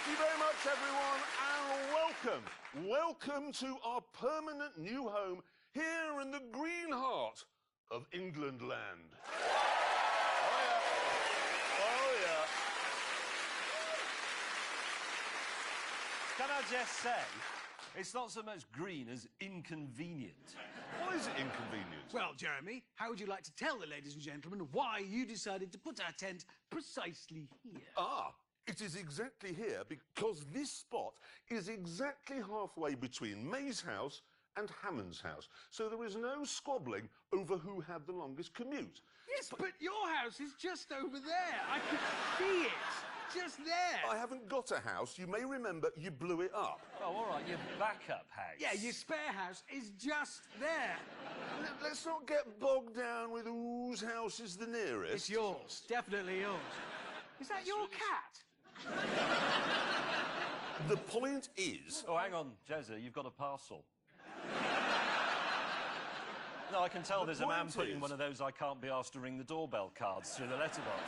Thank you very much, everyone, and welcome. Welcome to our permanent new home here in the green heart of England land. Oh, yeah. Oh, yeah. Can I just say, it's not so much green as inconvenient. Why is it inconvenient? Well, Jeremy, how would you like to tell the ladies and gentlemen why you decided to put our tent precisely here? It is exactly here because this spot is exactly halfway between May's house and Hammond's house. So there is no squabbling over who had the longest commute. Yes, but your house is just over there. I could see it. Just there. I haven't got a house. You may remember you blew it up. Oh, all right, your backup house. Yeah, your spare house is just there. Let's not get bogged down with whose house is the nearest. It's yours. Definitely yours. Is that your cat? The point is... Oh, hang on, Jezza, you've got a parcel. No, I can tell there's a man putting one of those I can't be asked to ring the doorbell cards through the letterbox.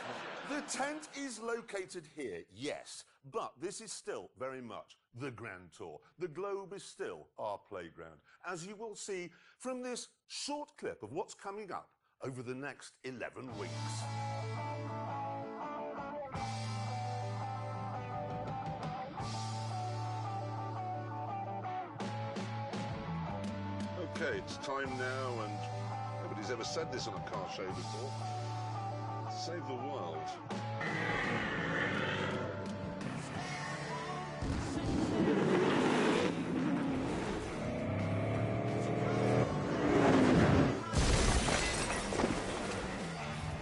The tent is located here, yes, but this is still very much the Grand Tour. The Globe is still our playground, as you will see from this short clip of what's coming up over the next 11 weeks. OK, it's time now, and nobody's ever said this on a car show before. Save the world.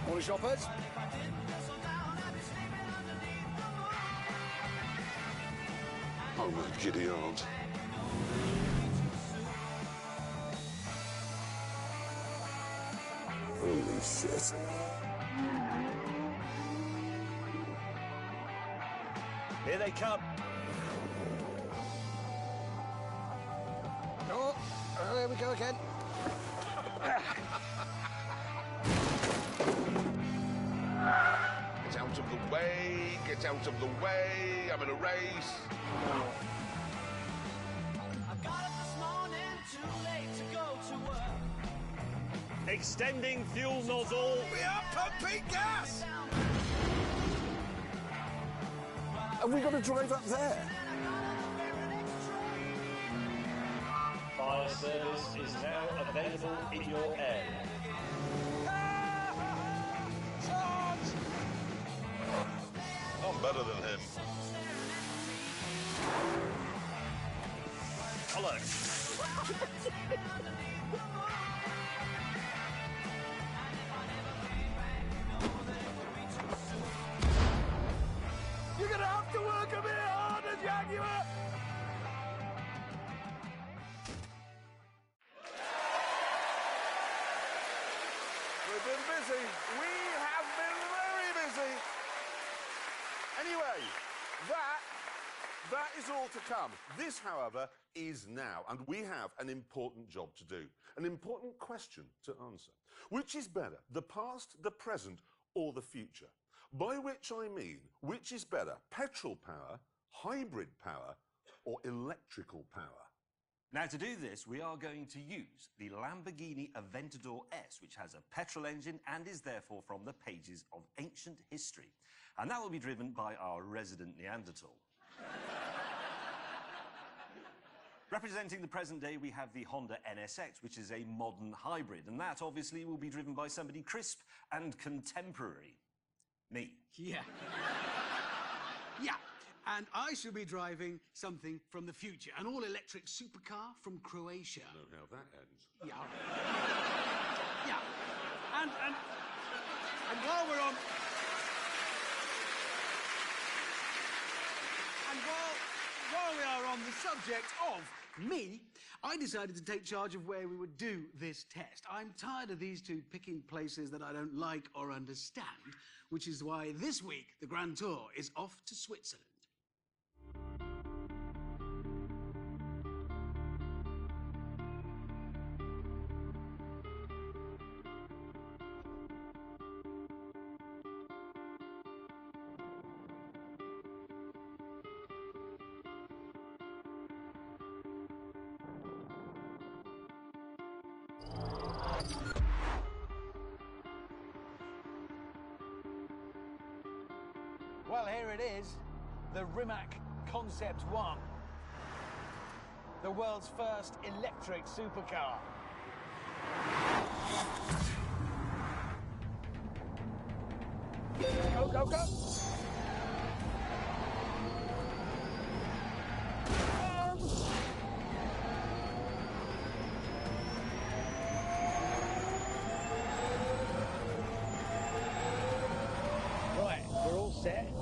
Morning, shoppers. Oh, my giddy aunt. Holy shit. Here they come. Oh, here we go again. Get out of the way, get out of the way, I'm in a race. I got up this morning too late to go to work. Extending fuel nozzle. We are pumping gas! Have we got to drive up there? Fire service is now available in your area. I'm better than him. You're gonna have to work a bit harder, Jaguar! We've been busy. We have been very busy. Anyway, that is all to come. This, however, is now, and we have an important job to do, an important question to answer. Which is better, the past, the present, or the future? By which I mean, which is better, petrol power, hybrid power, or electrical power? Now, to do this, we are going to use the Lamborghini Aventador S, which has a petrol engine and is therefore from the pages of ancient history. And that will be driven by our resident Neanderthal. Representing the present day, we have the Honda NSX, which is a modern hybrid, and that obviously will be driven by somebody crisp and contemporary. Me. Yeah. Yeah. And I shall be driving something from the future, an all-electric supercar from Croatia. I don't know how that ends. Yeah. Yeah. And while we're on... And while we are on the subject of me, I decided to take charge of where we would do this test. I'm tired of these two picking places that I don't like or understand, which is why this week the Grand Tour is off to Switzerland. Well, here it is, the Rimac Concept 1. The world's first electric supercar. Go, go, go! Right, we're all set.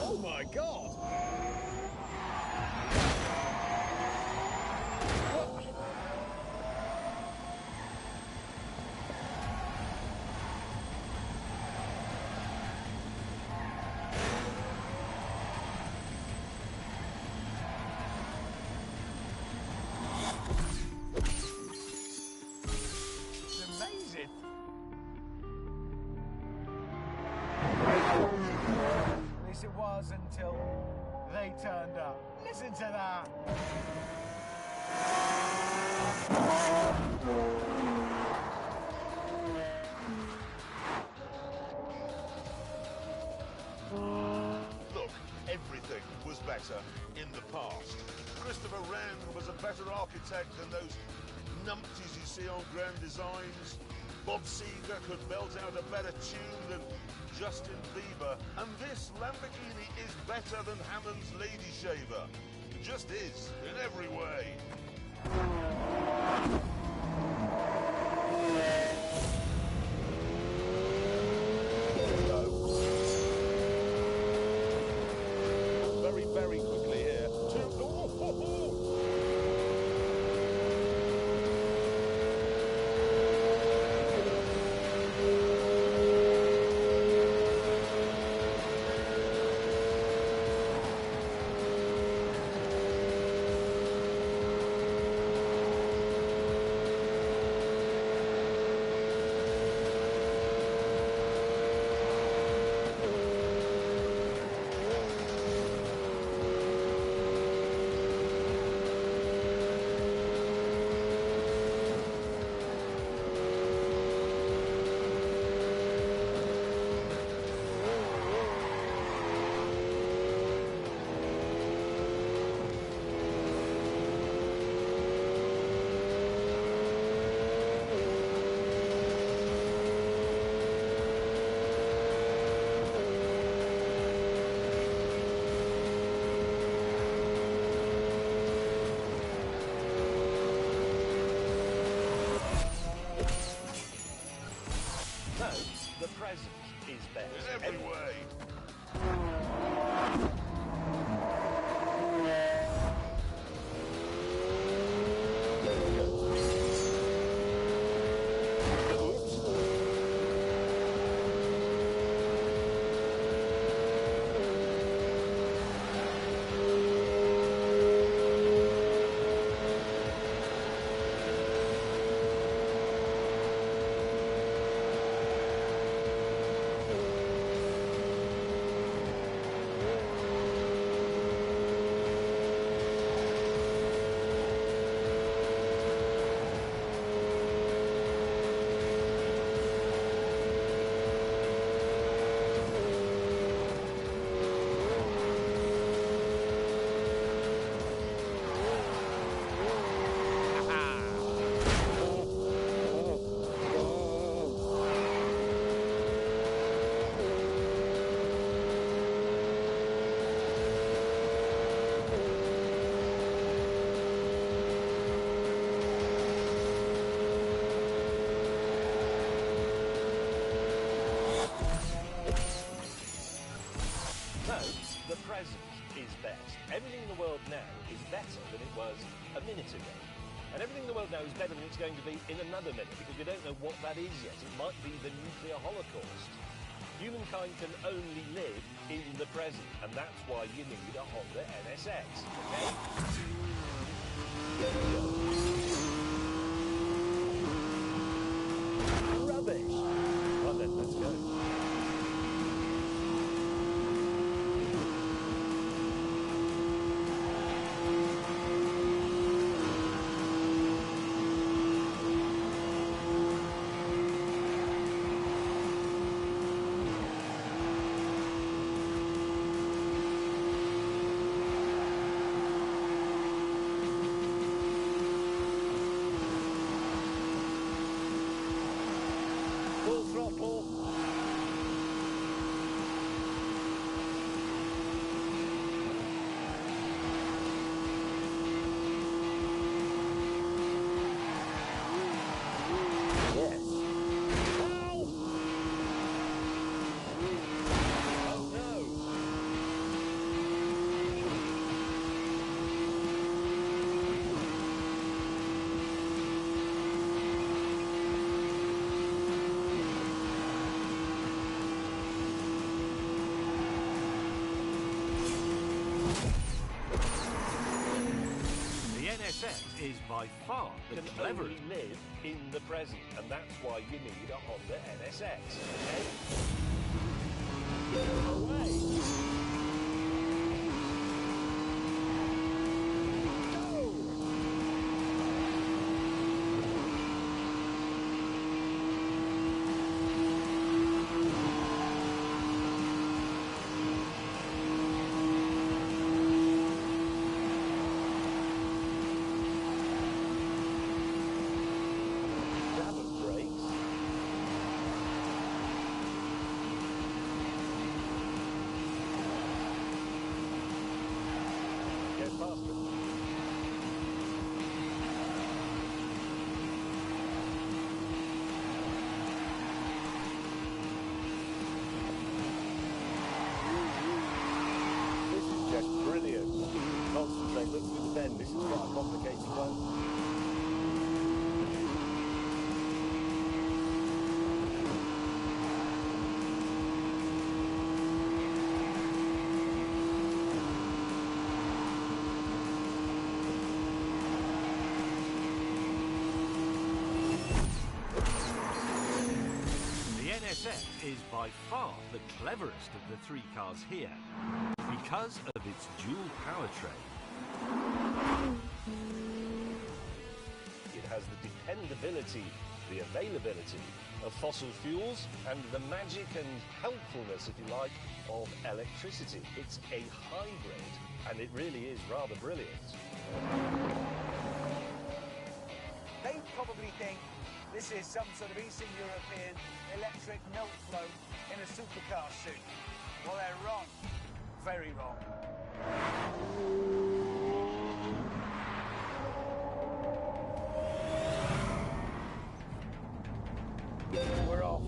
Oh my God! It's amazing. At least it was until they turned up. Listen to that. Look, everything was better in the past. Christopher Wren was a better architect than those numpties you see on Grand Designs. Bob Seger could belt out a better tune than Justin Bieber. And this Lamborghini is better than Hammond's Lady Shaver. It just is, in every way. Very, very quickly here. No, the present is best. In every way. The present is best. Everything in the world now is better than it was a minute ago. And everything in the world now is better than it's going to be in another minute, because we don't know what that is yet. It might be the nuclear holocaust. Humankind can only live in the present, and that's why you need a Honda NSX, okay? Rubbish! Right then, let's go. Full throttle. Yes. Ow! Oh no! The NSX is by far the Can cleverest. only live in the present, and that's why you need a Honda NSX, okay? Away! Go! Grab and brakes. Go faster. This is just brilliant. Concentrate, look through the bend. This is quite a complicated one. The NSX is by far the cleverest of the three cars here because of its dual powertrain. It has the dependability, the availability of fossil fuels, and the magic and helpfulness, if you like, of electricity. It's a hybrid, and it really is rather brilliant. They probably think this is some sort of Eastern European electric milk float in a supercar suit. Well, they're wrong. Very wrong. We're off.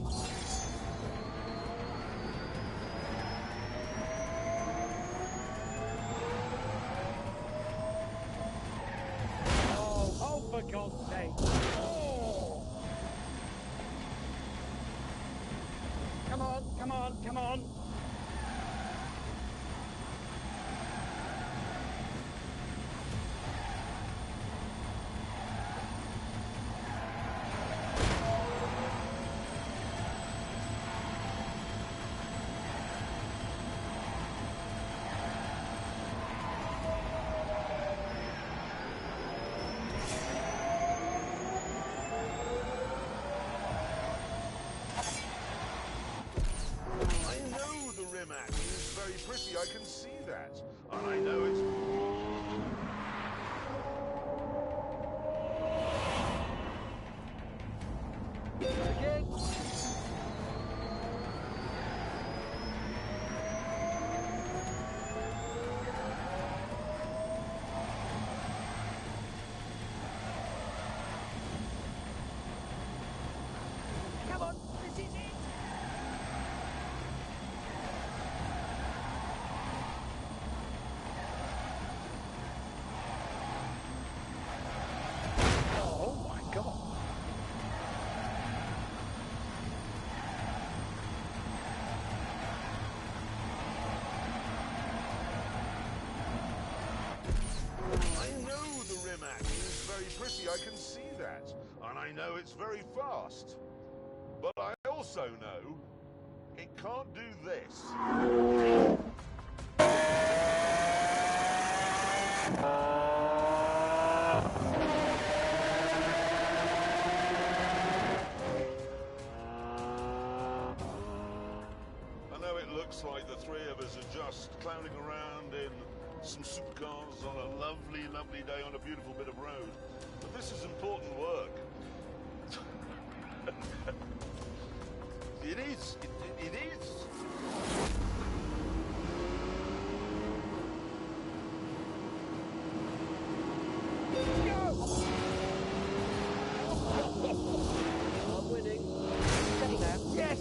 Oh, for God's sake. Oh. Come on, come on, come on. I know the rim action is very pretty, I can see that. And I know it's... Again. Come on, this is it. very pretty, I can see that. And I know it's very fast. But I also know it can't do this. I know it looks like the three of us are just clowning around in some supercars on a lovely, lovely day on a beautiful bit of road. But this is important work. It is. It is. I'm winning. Steady now. Yes!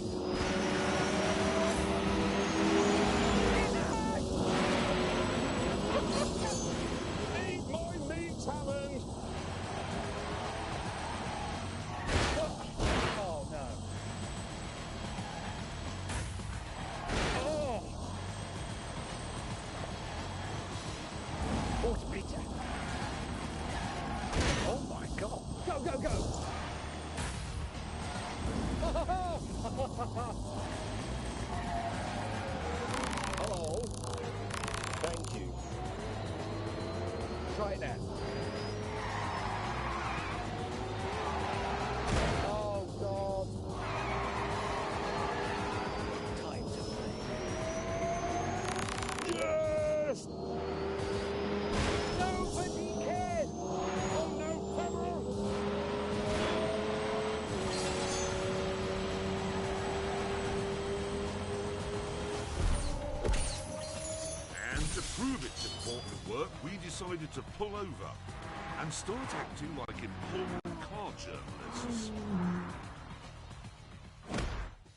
Eat my meat, Hammond! Oh, no. Oh! Oh, it's bitter. Oh, my God. Go, go, go. Hello. Thank you. Try it now. Oh, God. Time to play. Yes! Nobody cares. Oh, no, Hammond. And to prove its important work, we decided to pull over and start acting like important car journalists.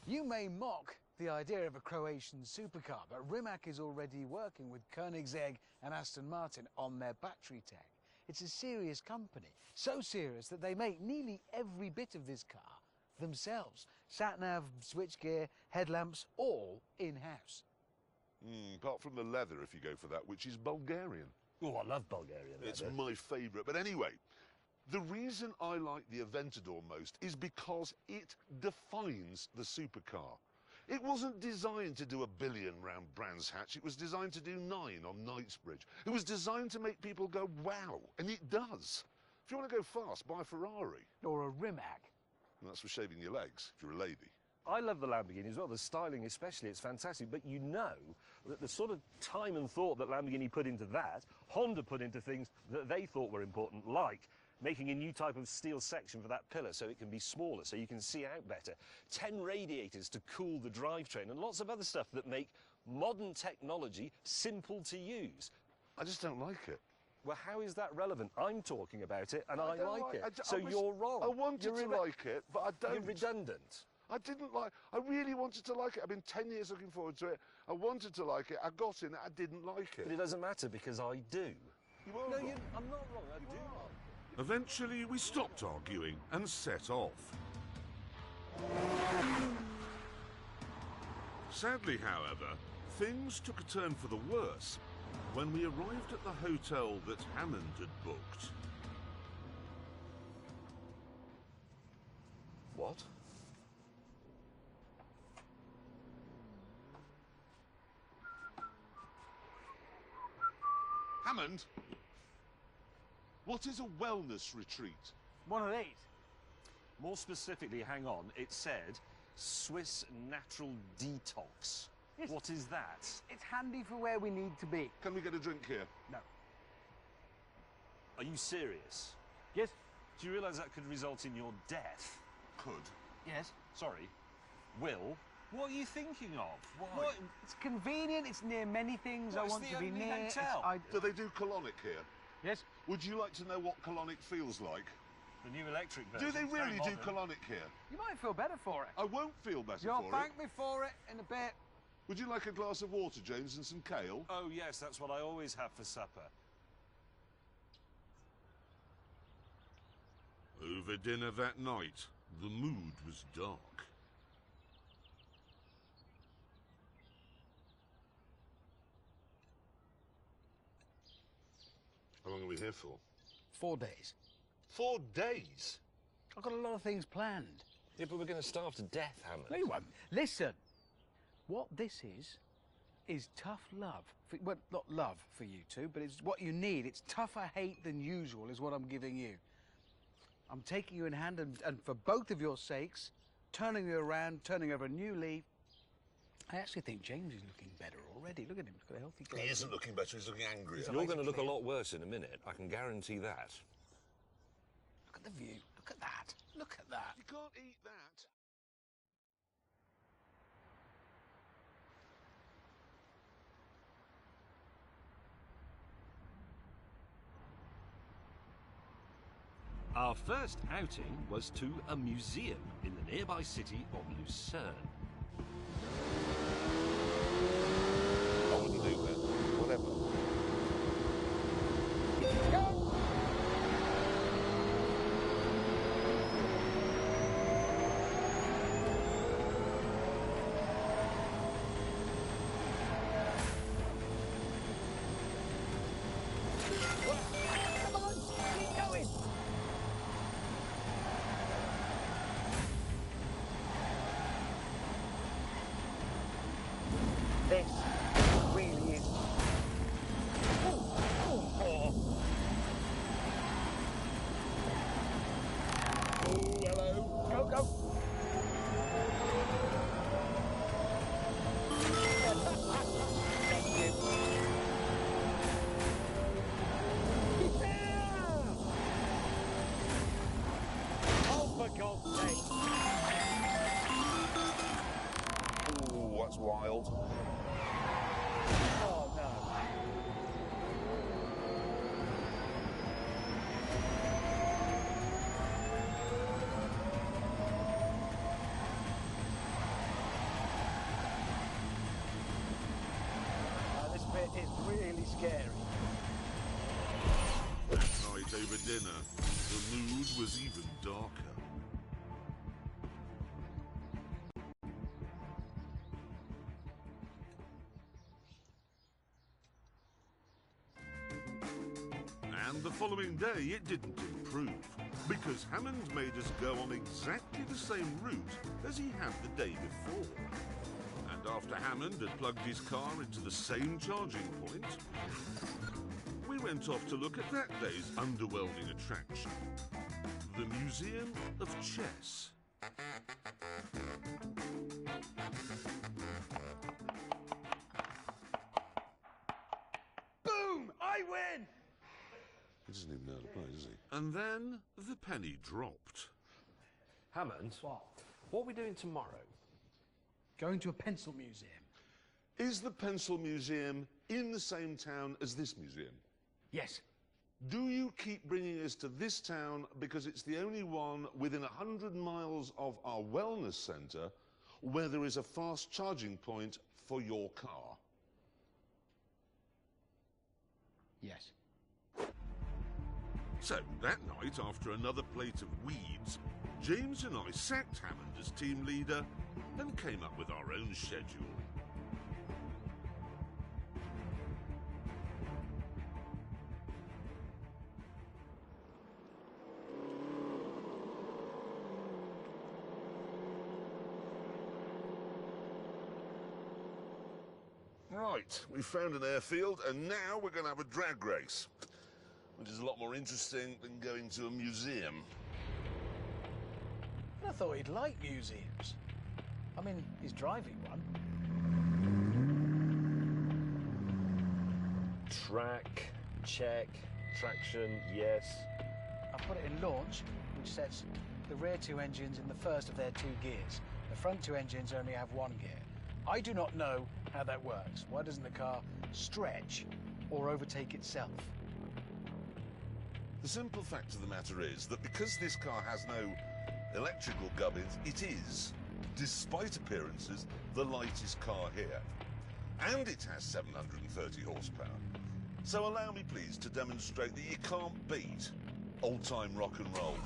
You may mock the idea of a Croatian supercar, but Rimac is already working with Koenigsegg and Aston Martin on their battery tech. It's a serious company, so serious that they make nearly every bit of this car themselves. Sat-nav, switchgear, headlamps, all in-house. Apart from the leather, if you go for that, which is Bulgarian. Oh, I love Bulgarian It's leather. my favourite. But anyway, the reason I like the Aventador most is because it defines the supercar. It wasn't designed to do 1 billion round Brands Hatch. It was designed to do 9 on Knightsbridge. It was designed to make people go, wow, and it does. If you want to go fast, buy a Ferrari. Or a Rimac. And that's for shaving your legs, if you're a lady. I love the Lamborghini as well, the styling especially, it's fantastic. But you know that the sort of time and thought that Lamborghini put into that, Honda put into things that they thought were important, like making a new type of steel section for that pillar so it can be smaller, so you can see out better, 10 radiators to cool the drivetrain, and lots of other stuff that make modern technology simple to use. I just don't like it. Well, how is that relevant? I'm talking about it, and I don't like it. I So was- you're wrong. I wanted You're to like it, but I don't. You're redundant. I didn't like. I really wanted to like it. I've been 10 years looking forward to it. I wanted to like it. I got in it. I didn't like But it it. doesn't matter because I do. You are No, wrong. I'm not wrong. I do. Eventually, we stopped arguing and set off. Sadly, however, things took a turn for the worse when we arrived at the hotel that Hammond had booked. What? Hammond, what is a wellness retreat? One of these. More specifically, hang on, it said Swiss Natural Detox. Yes. What is that? It's handy for where we need to be. Can we get a drink here? No. Are you serious? Yes? Do you realise that could result in your death? Could. Yes. Sorry, Will, what are you thinking of? Why? What? It's convenient, it's near many things Well, I it's want the to be only near. hotel. Do they do colonic here? Yes? Would you like to know what colonic feels like? The new electric version. Do they it's very really do modern. colonic here? You might feel better for it. I won't feel better You'll for thank it. me for it in a bit. Would you like a glass of water, James, and some kale? Oh, yes, that's what I always have for supper. Over dinner that night, the mood was dark. How long are we here for? 4 days. 4 days? I've got a lot of things planned. Yeah, but we're going to starve to death, Hammond. No, you won't. Listen, what this is tough love. Well, not love for you two, but it's what you need. It's tougher hate than usual is what I'm giving you. I'm taking you in hand and for both of your sakes, turning you around, turning over a new leaf. I actually think James is looking better already. Look at him, he's got a healthy glow. He isn't looking better, he's looking angrier. You're going to look a lot worse in a minute. I can guarantee that. Look at the view. Look at that. Look at that. You can't eat that. Our first outing was to a museum in the nearby city of Lucerne. I wouldn't do that. Whatever. Come on, keep going. This really is. Hello. Go, go. Thank you. Oh, for God's sake. Ooh, that's wild. Oh, no. This bit is really scary. That night over dinner, the mood was even darker. And the following day, it didn't improve, because Hammond made us go on exactly the same route as he had the day before. And after Hammond had plugged his car into the same charging point, we went off to look at that day's underwhelming attraction, the Museum of Chess. Boom! I win! He doesn't even know how to play, does he? And then the penny dropped. Hammond, what are we doing tomorrow? Going to a pencil museum. Is the Pencil Museum in the same town as this museum? Yes. Do you keep bringing us to this town because it's the only one within 100 miles of our wellness centre where there is a fast charging point for your car? Yes. So, that night, after another plate of weeds, James and I sacked Hammond as team leader and came up with our own schedule. Right, we found an airfield and now we're going to have a drag race, which is a lot more interesting than going to a museum. I thought he'd like museums. I mean, he's driving one. Track, check. Traction, yes. I've put it in launch, which sets the rear two engines in the first of their two gears. The front two engines only have one gear. I do not know how that works. Why doesn't the car stretch or overtake itself? The simple fact of the matter is that because this car has no electrical gubbins, it is, despite appearances, the lightest car here. And it has 730 horsepower. So allow me please to demonstrate that you can't beat old-time rock and roll.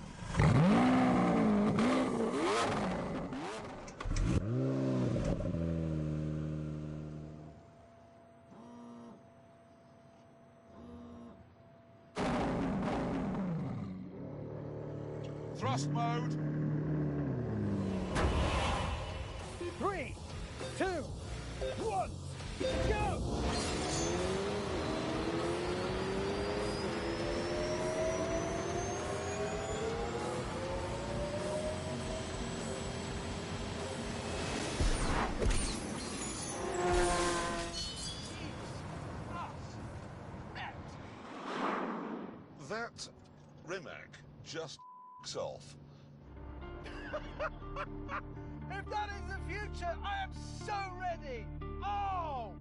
Thrust mode. 3, 2, 1, go! That Rimac just off. If that is the future, I am so ready! Oh!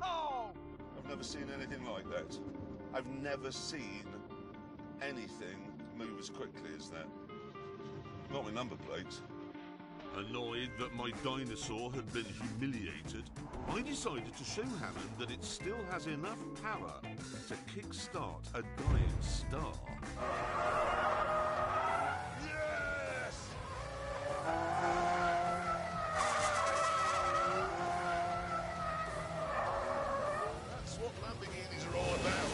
Oh! I've never seen anything like that. I've never seen anything move as quickly as that. Not with number plates. Annoyed that my dinosaur had been humiliated, I decided to show Hammond that it still has enough power to kickstart a dying star. Yes! That's what Lamborghinis are all about.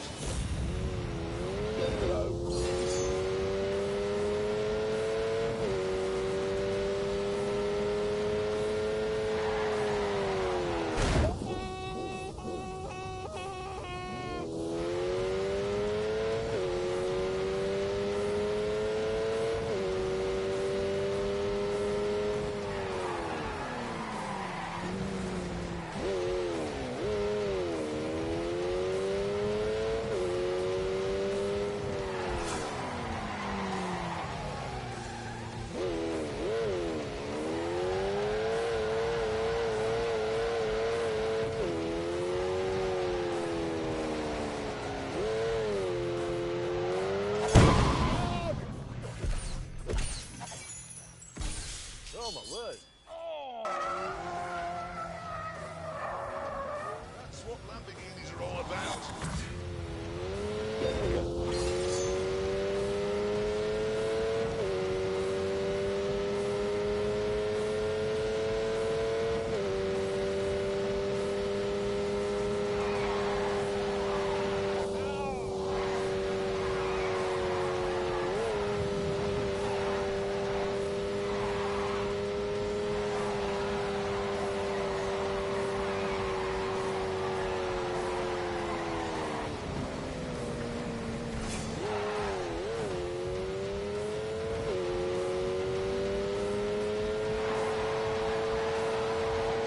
Oh, my word. That's what Lamborghinis are all about.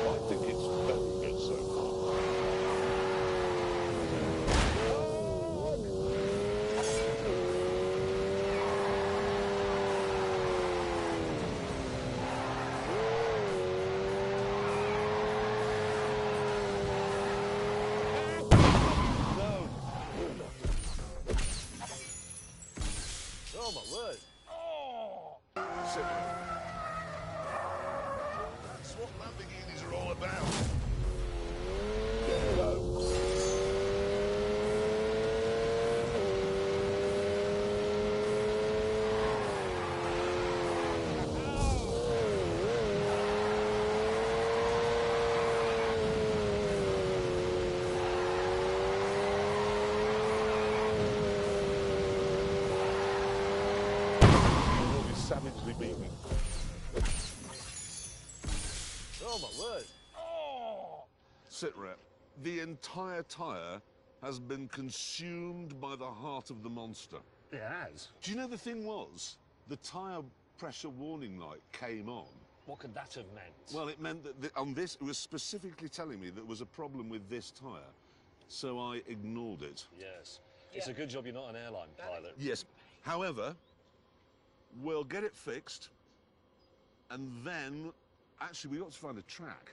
I think it's very good so far. Oh, my word. Sit down. That's what Lamborghinis are all about. You'll be savagely beaten. Oh, my word. Sitrep, the entire tyre has been consumed by the heart of the monster. It has. Do you know the thing was? The tyre pressure warning light came on. What could that have meant? Well, it meant that on this, it was specifically telling me there was a problem with this tyre. So I ignored it. Yes. It's a good job you're not an airline pilot. Yes. However, we'll get it fixed. And then, actually, we got to find a track.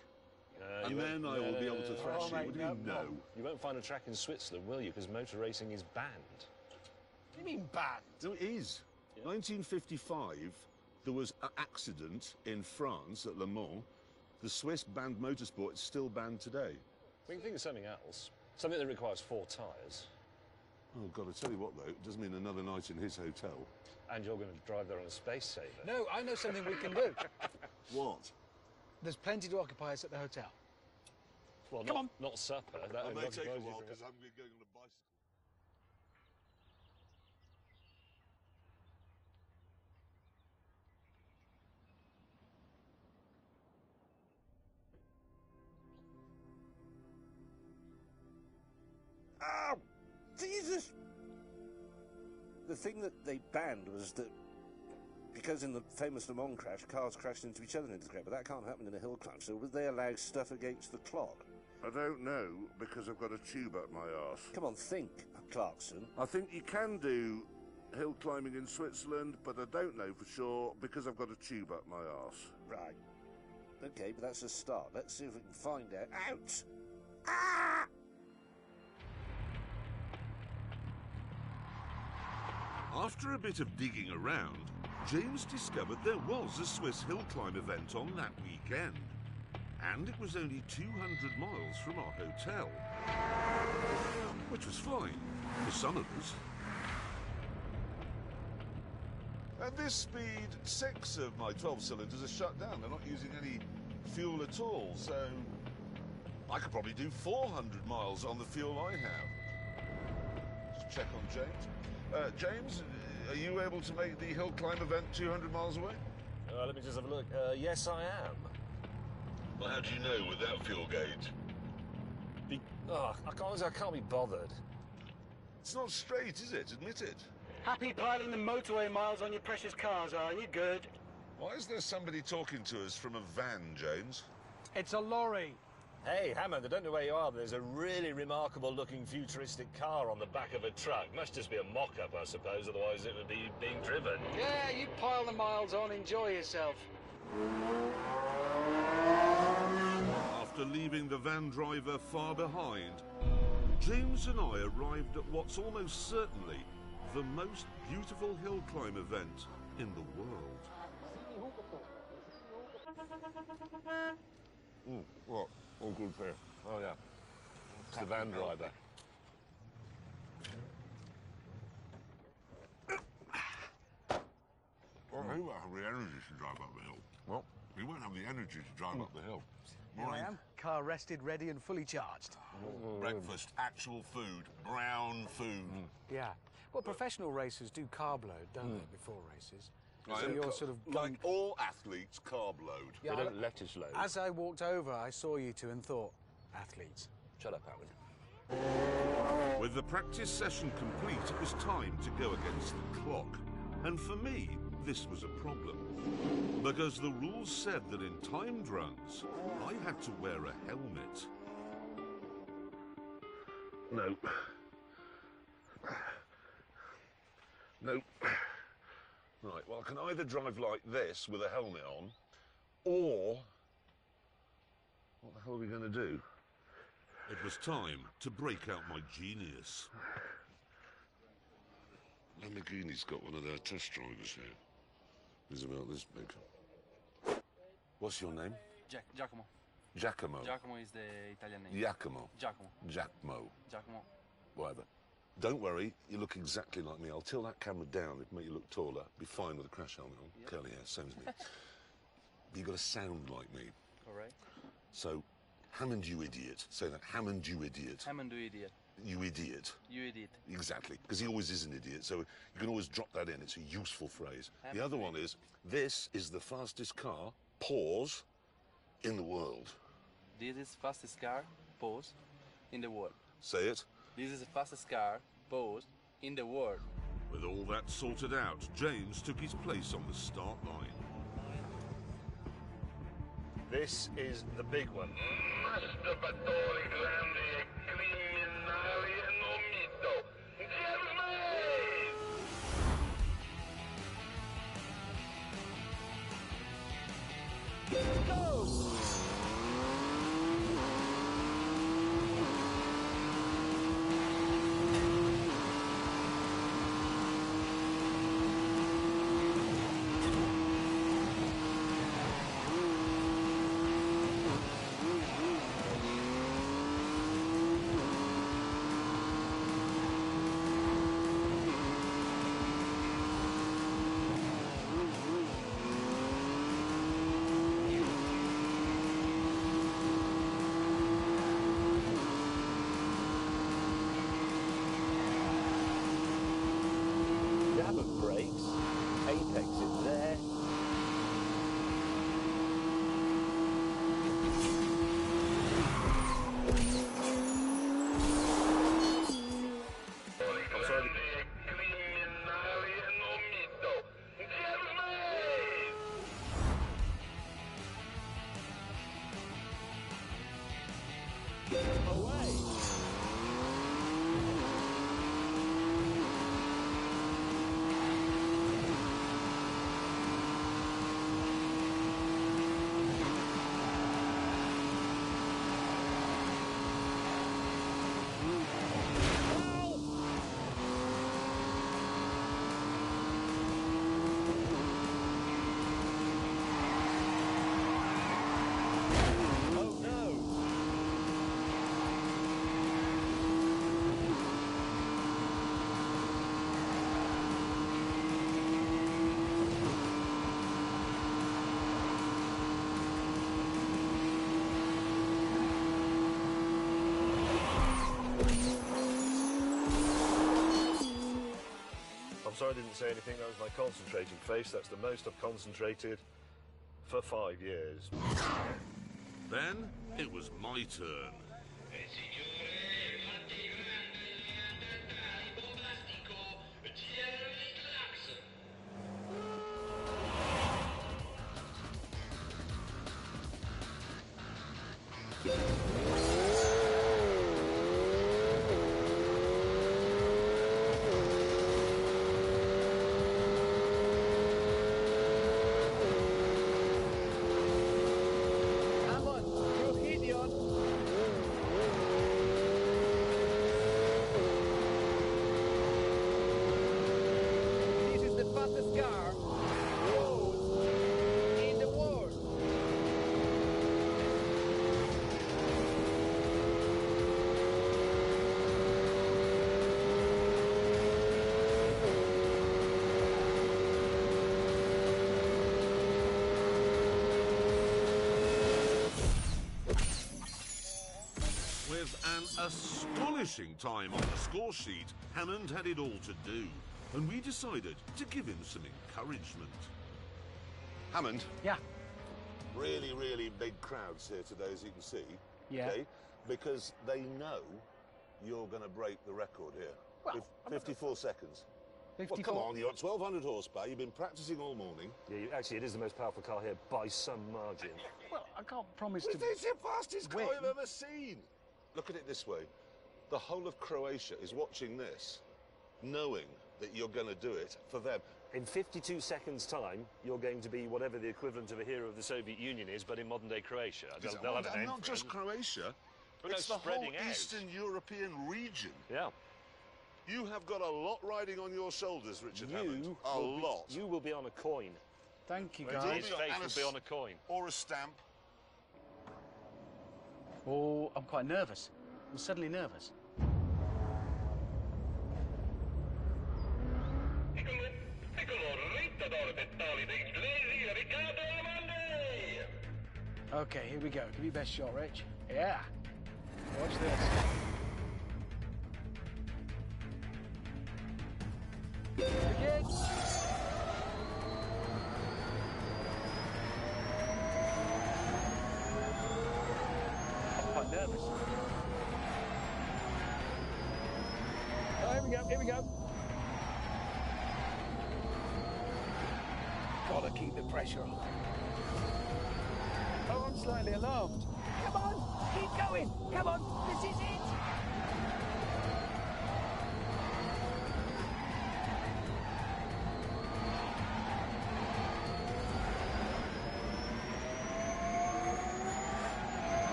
And then I will be able to thrash you. What do you know? You won't find a track in Switzerland, will you? Because motor racing is banned. What do you mean bad? No, it is. 1955, there was an accident in France at Le Mans. The Swiss banned motorsport. It's still banned today. We can think of something else. Something that requires 4 tyres. Oh, God, I tell you what, though, it does mean another night in his hotel. And you're going to drive there on a space saver. No, I know something we can do. What? There's plenty to occupy us at the hotel. Well, Come on. not supper. That It only may take a occupies you while for because I'm going on a bicycle. Jesus! The thing that they banned was that because in the famous Le Mans crash, cars crashed into each other into the ground, but that can't happen in a hill climb, so would they allow stuff against the clock? I don't know, because I've got a tube up my arse. Come on, think, Clarkson. I think you can do hill climbing in Switzerland, but I don't know for sure, because I've got a tube up my arse. Right. Okay, but that's a start. Let's see if we can find out. Out! Ah! After a bit of digging around, James discovered there was a Swiss hill climb event on that weekend. And it was only 200 miles from our hotel. Which was fine, for some of us. At this speed, 6 of my 12 cylinders are shut down. They're not using any fuel at all, so I could probably do 400 miles on the fuel I have. Just check on James. James, are you able to make the hill climb event 200 miles away? Let me just have a look. Yes, I am. Well, how do you know with that fuel gauge? I can't be bothered. It's not straight, is it? Admit it. Happy piling the motorway miles on your precious cars, are you? Good. Why is there somebody talking to us from a van, James? It's a lorry. Hey, Hammond, I don't know where you are, but there's a really remarkable-looking futuristic car on the back of a truck. Must just be a mock-up, I suppose, otherwise it would be being driven. Yeah, you pile the miles on, enjoy yourself. After leaving the van driver far behind, James and I arrived at what's almost certainly the most beautiful hill climb event in the world. What? All good for you. Oh, yeah. It's the van driver. Well, he won't have the energy to drive up the hill. What? He won't have the energy to drive up the hill. Here I am, car rested, ready and fully charged. Breakfast, actual food, brown food. Yeah. Well, professional racers do carb load, don't they, before races? Like, So you're sort of like all athletes, carb load. Yeah, They don't lettuce load. As I walked over, I saw you two and thought, athletes. Shut up, Hammond. With the practice session complete, it was time to go against the clock. And for me, this was a problem. Because the rules said that in timed runs, I had to wear a helmet. No. No. Right, well, I can either drive like this with a helmet on, or... what the hell are we going to do? It was time to break out my genius. Lamborghini's got one of their test drivers here. He's about this big. What's your name? Giacomo. Giacomo. Giacomo is the Italian name. Giacomo. Giacomo. Giacomo. Whatever. Don't worry, you look exactly like me. I'll tilt that camera down, it'll make you look taller. Be fine with a crash helmet on. Yep. Curly hair, same as me. But you've got to sound like me. All right. So, Hammond, you idiot. Say that. Hammond, you idiot. Hammond, you idiot. You idiot. You idiot. Exactly, because he always is an idiot, so you can always drop that in. It's a useful phrase. Hammond, the other one is, this is the fastest car, pause, in the world. This is fastest car, pause, in the world. Say it. This is the fastest car, pause, in the world. With all that sorted out, James took his place on the start line. This is the big one. Brakes, apex is there. Away! Oh no! I'm sorry I didn't say anything. That was my concentrating face. That's the most I've concentrated for 5 years. Then it was my turn. Come on, you idiot! This is the fastest car in the world. With an astonishing time on the score sheet, Hammond had it all to do, and we decided to give him some encouragement. Hammond, Yeah. really big crowds here today, as you can see. Yeah. Okay? Because they know you're going to break the record here. Well, 54 seconds. 54. Well, come on, you're at 1,200 horsepower. You've been practicing all morning. Yeah, actually, it is the most powerful car here by some margin. Well, I can't promise to. It's the fastest car win. I've ever seen. Look at it this way. The whole of Croatia is watching this, knowing that you're going to do it for them. In 52 seconds' time, you're going to be whatever the equivalent of a hero of the Soviet Union is, but in modern-day Croatia. They'll have a And name not for just it. Croatia, But no, it's the whole spreading out. Eastern European region. Yeah. You have got a lot riding on your shoulders, Richard Hammond. A lot. You will be on a coin. Thank you, His guys. face will be on a coin. Or a stamp. Oh, I'm quite nervous. I'm suddenly nervous. Okay, here we go. Give me your best shot, Rich. Yeah. Watch this. Again. I'm quite nervous. Oh, here we go, here we go. Gotta keep the pressure on. Oh, I'm slightly alarmed. Come on, keep going. Come on, this is it.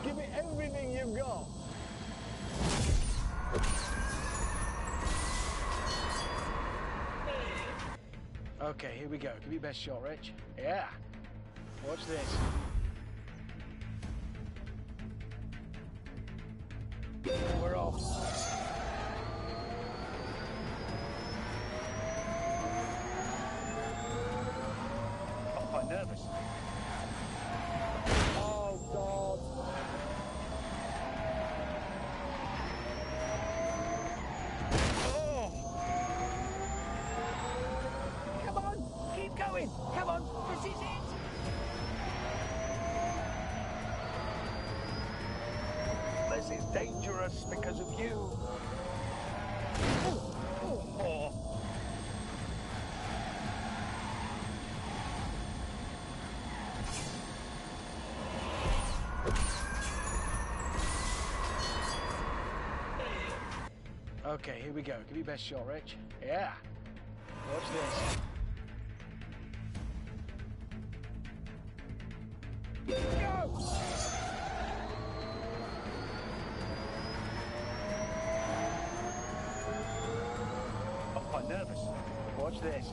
Give it everything you've got. Okay, here we go. Give me your best shot, Rich. Yeah. Watch this. We're off. I'm quite nervous. Oh, God. Oh! Come on, keep going. Come on, this is it. This is dangerous because of you. Oh. Okay, here we go. Give your best shot, Rich. Yeah. Watch this. Go! I'm quite nervous. Watch this.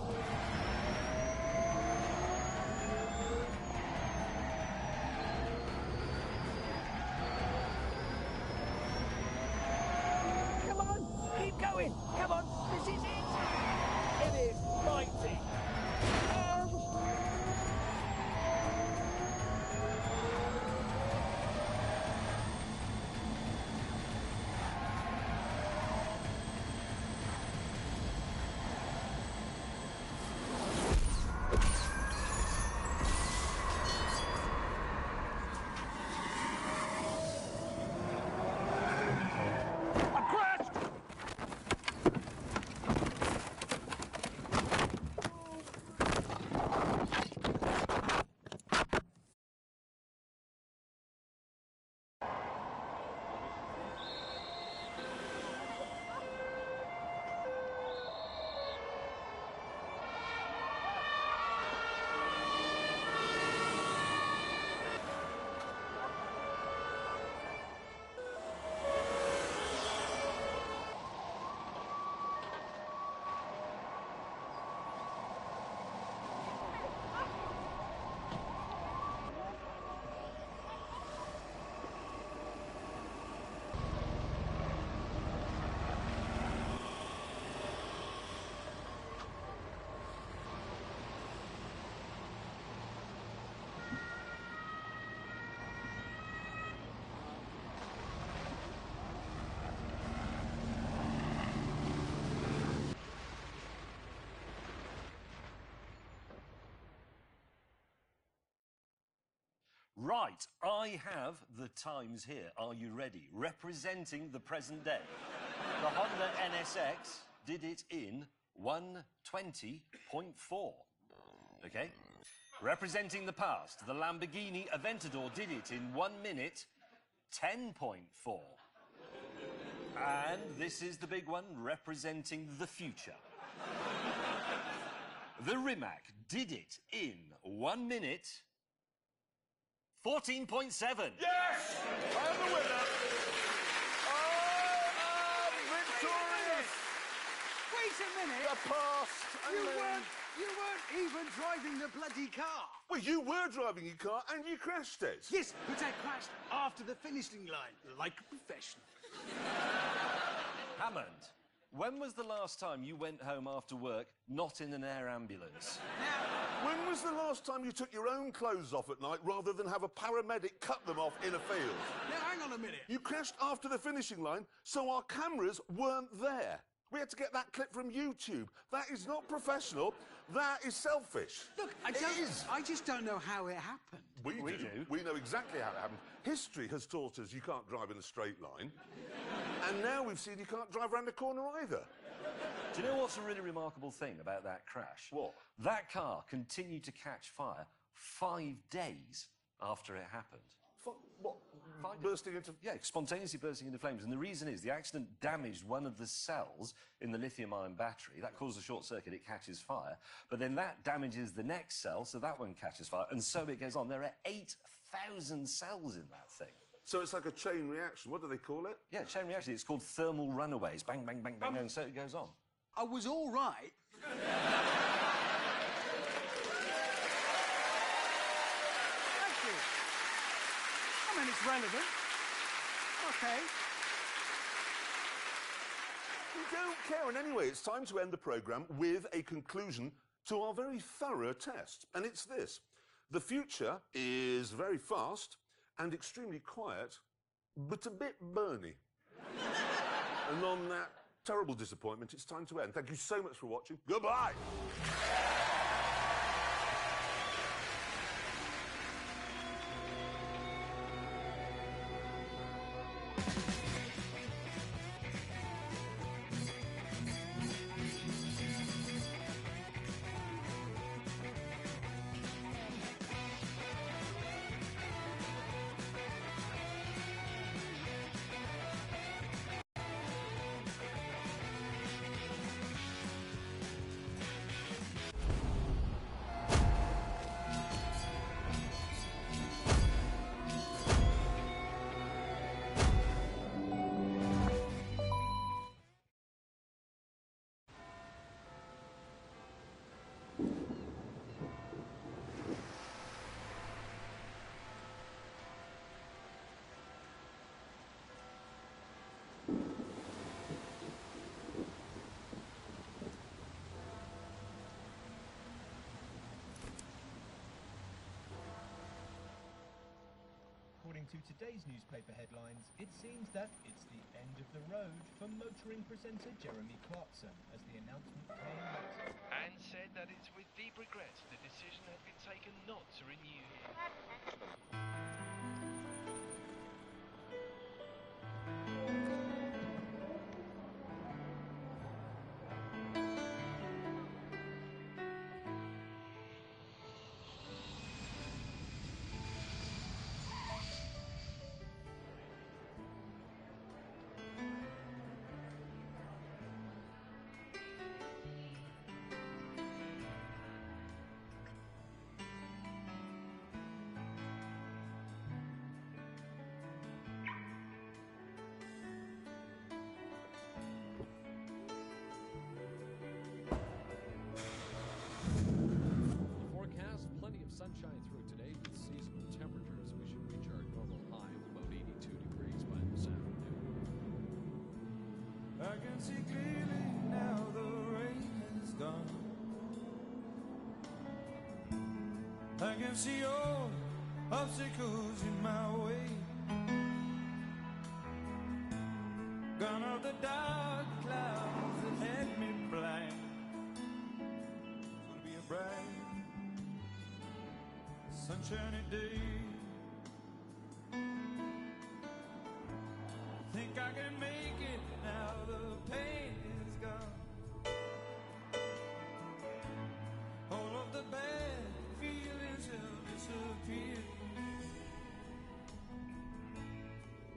Come on, keep going. Come on, this is it. It is mighty. Right, I have the times here. Are you ready? Representing the present day. The Honda NSX did it in 1:20.4. Okay? Representing the past, the Lamborghini Aventador did it in 1 minute 10.4. And this is the big one representing the future. The Rimac did it in 1 minute 14.7. Yes! I'm the winner! I am victorious! Wait a minute! The past! You weren't even driving the bloody car. Well, you were driving your car and you crashed it. Yes, but I crashed after the finishing line, like a professional. Hammond, when was the last time you went home after work not in an air ambulance? When was the last time you took your own clothes off at night rather than have a paramedic cut them off in a field? Now, hang on a minute. You crashed after the finishing line, so our cameras weren't there. We had to get that clip from YouTube. That is not professional. That is selfish. Look, It is. I just don't know how it happened. We do. We know exactly how it happened. History has taught us you can't drive in a straight line. And now we've seen you can't drive around a corner either. Do you know what's a really remarkable thing about that crash? What? That car continued to catch fire 5 days after it happened. What? Bursting into... Yeah, spontaneously bursting into flames. And the reason is the accident damaged one of the cells in the lithium-ion battery. That causes a short circuit, it catches fire. But then that damages the next cell, so that one catches fire. And so it goes on. There are 8,000 cells in that thing. So it's like a chain reaction. What do they call it? Yeah, chain reaction. It's called thermal runaways. Bang, bang, bang, bang, and so it goes on. I was all right. Thank you. I mean, it's relevant. Okay. We don't care. And anyway, it's time to end the programme with a conclusion to our very thorough test. And it's this. The future is very fast and extremely quiet, but a bit burny. And on that terrible disappointment, it's time to end. Thank you so much for watching. Goodbye! According to today's newspaper headlines, it seems that it's the end of the road for motoring presenter Jeremy Clarkson, as the announcement came later. And said that it's with deep regret the decision had been taken not to renew him. Sunshine through today with seasonal temperatures. We should reach our normal high of about 82 degrees by this afternoon. I can see clearly now the rain is gone. I can see all obstacles in my way. Gone are the dark clouds that had me blind. It's gonna be a bright sunshiny day. Think I can make it now, the pain is gone. All of the bad feelings have disappeared.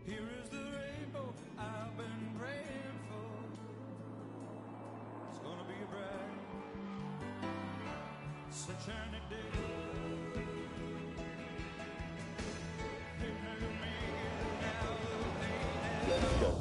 Here is the rainbow I've been praying for. It's gonna be a bright sunshiny day. Let's go.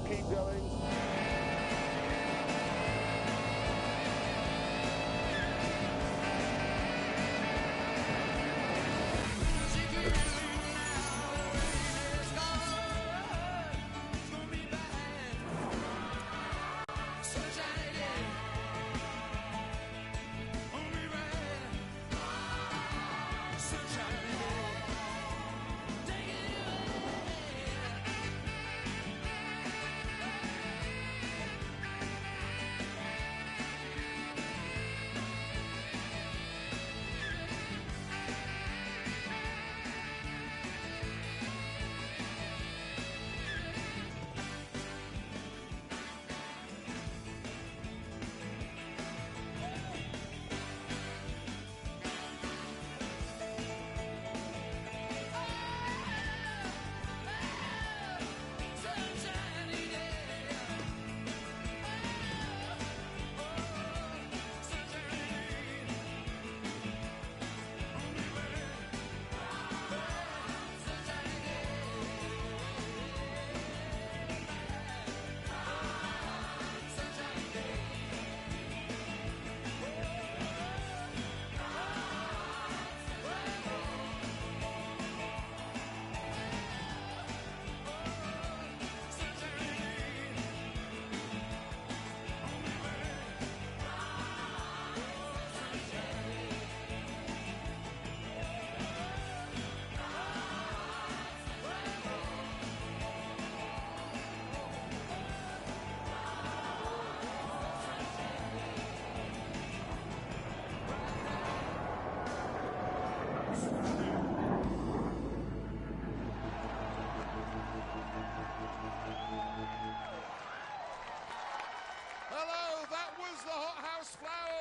Keep going.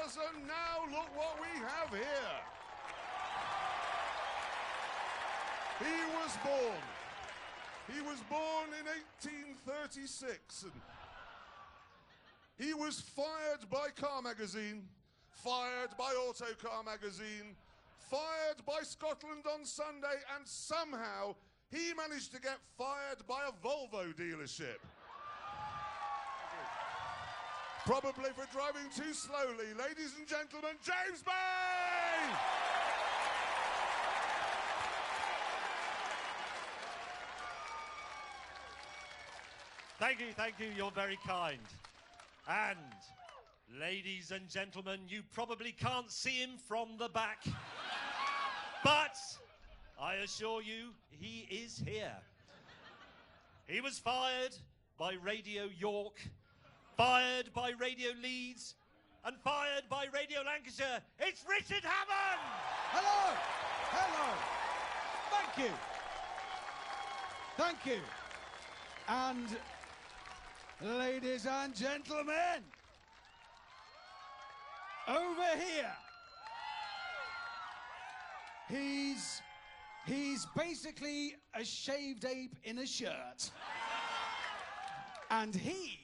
And now look what we have here. He was born in 1836, and he was fired by Car Magazine, fired by Autocar Magazine, fired by Scotland on Sunday, and somehow he managed to get fired by a Volvo dealership. Probably for driving too slowly. Ladies and gentlemen, James Bay! Thank you, you're very kind. And, ladies and gentlemen, you probably can't see him from the back, but I assure you, he is here. He was fired by Radio York, fired by Radio Leeds, and fired by Radio Lancashire. It's Richard Hammond! Hello! Hello! Thank you! Thank you! And, ladies and gentlemen, over here, he's basically a shaved ape in a shirt. And he,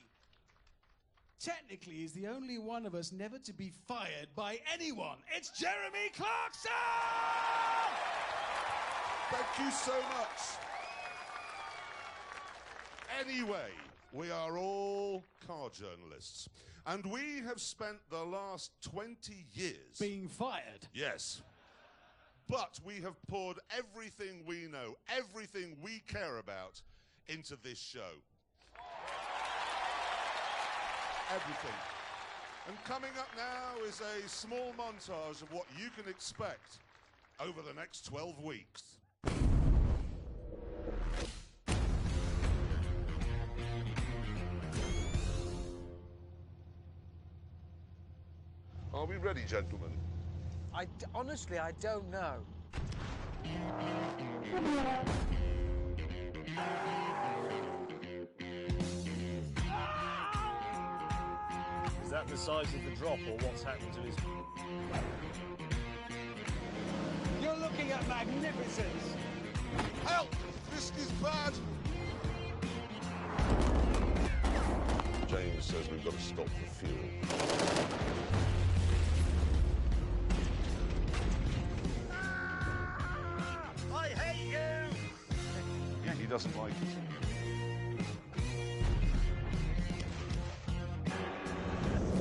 technically, is the only one of us never to be fired by anyone. It's Jeremy Clarkson! Thank you so much. Anyway, we are all car journalists, and we have spent the last 20 years... being fired? Yes. But we have poured everything we know, everything we care about, into this show. Everything. And coming up now is a small montage of what you can expect over the next 12 weeks. Are we ready, gentlemen? Honestly, I don't know. Is that the size of the drop, or what's happened to his... You're looking at magnificence. Help! This is bad! James says we've got to stop for fuel. I hate you! He doesn't like it.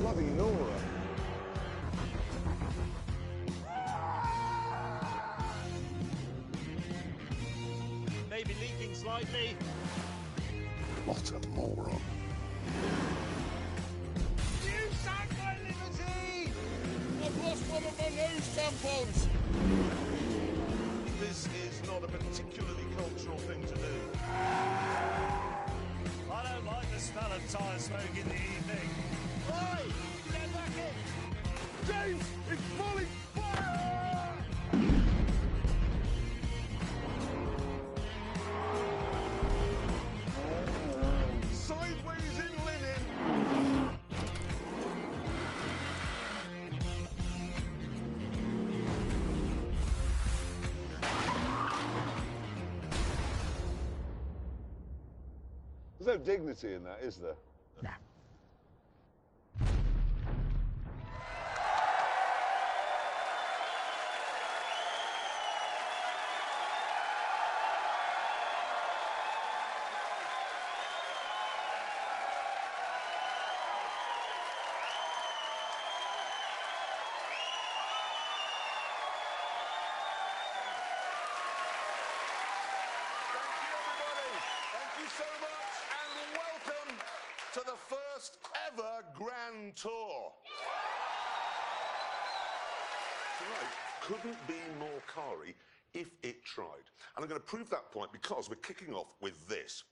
Bloody Nora. Maybe leaking slightly. What a moron. You sank my liberty! I've lost one of my nose tampons! This is not a particularly cultural thing to do. I don't like the smell of tyre smoke in the evening. Oi! Get back in! James, it's falling fire! Sideways in linen! There's no dignity in that, is there? No. To the first ever Grand Tour. Tonight couldn't be more car-y if it tried. And I'm going to prove that point because we're kicking off with this.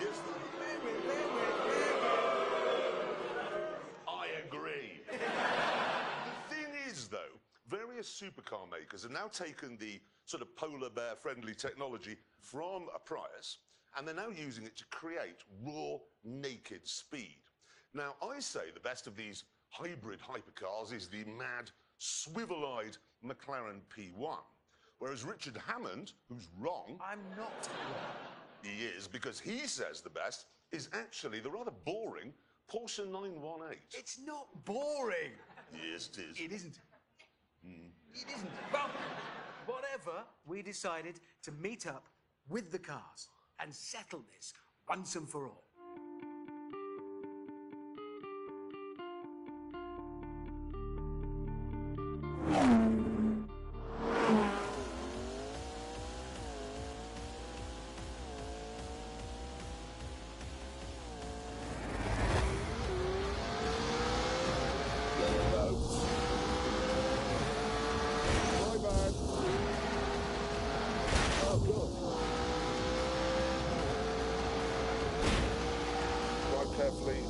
Yes, I agree. The thing is, though, various supercar makers have now taken the sort of polar bear friendly technology from a Prius, and they're now using it to create raw, naked speed. Now, I say the best of these hybrid hypercars is the mad, swivel-eyed McLaren P1. Whereas Richard Hammond, who's wrong... I'm not wrong. He is, because he says the best is actually the rather boring Porsche 918. It's not boring. Yes, it is. It isn't. It isn't. Well, whatever, we decided to meet up with the cars and settle this once and for all. Carefully.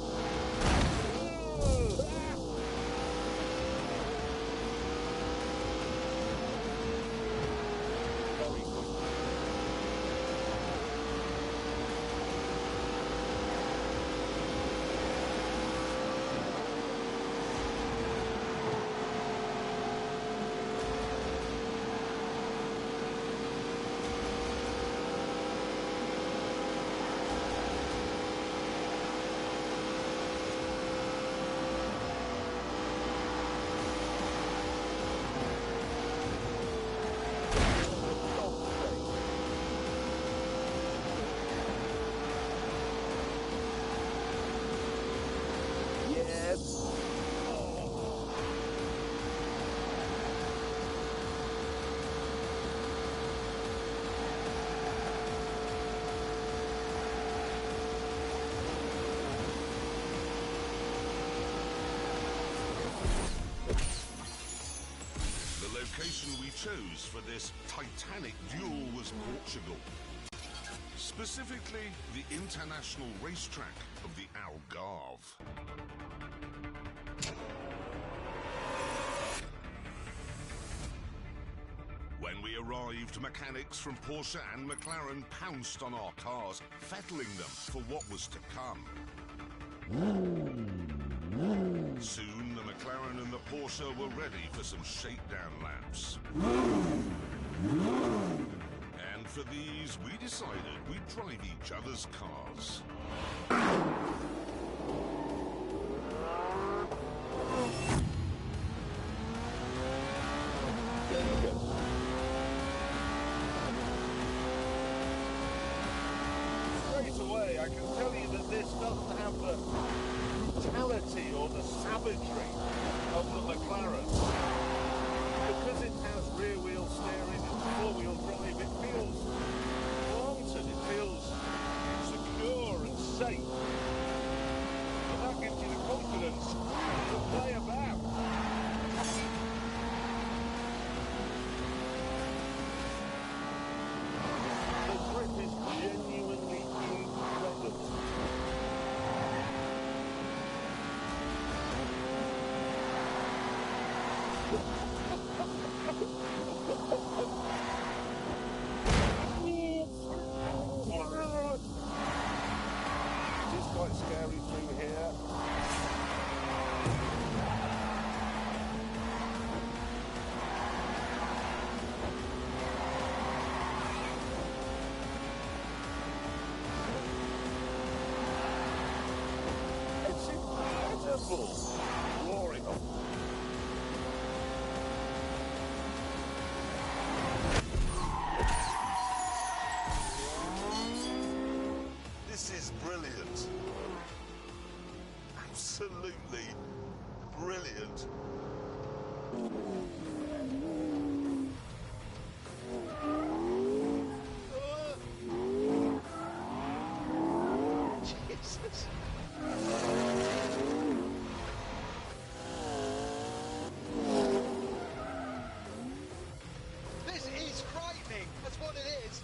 The location we chose for this titanic duel was Portugal. Specifically, the international racetrack of the Algarve. When we arrived, mechanics from Porsche and McLaren pounced on our cars, fettling them for what was to come. Soon, the McLaren and the Porsche were ready for some shakedown laps. And for these, we decided we'd drive each other's cars. Straight away, I can tell you that this doesn't have the brutality or the savagery of the McLaren. Because it has rear-wheel steering and four-wheel drive, it feels planted, it feels secure and safe. And that gives you the confidence to play about. The grip is genuinely incredible. It is quite scary through here. It's incredible. Roaring. This is brilliant. Absolutely brilliant. Jesus. This is frightening. That's what it is.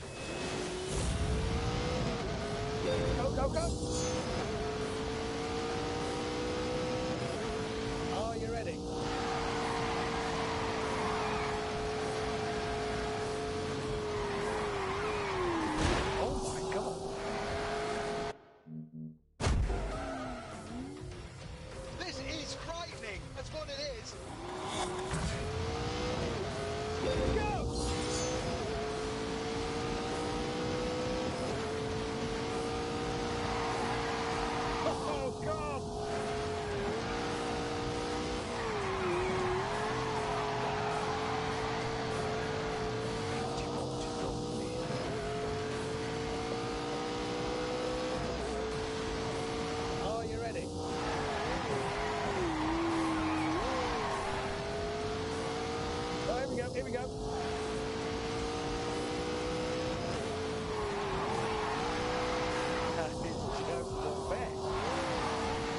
Go, go, go! Are you ready? Oh my God! This is frightening. That's what it is. Go! Oh God! go, here we go. That is just the best.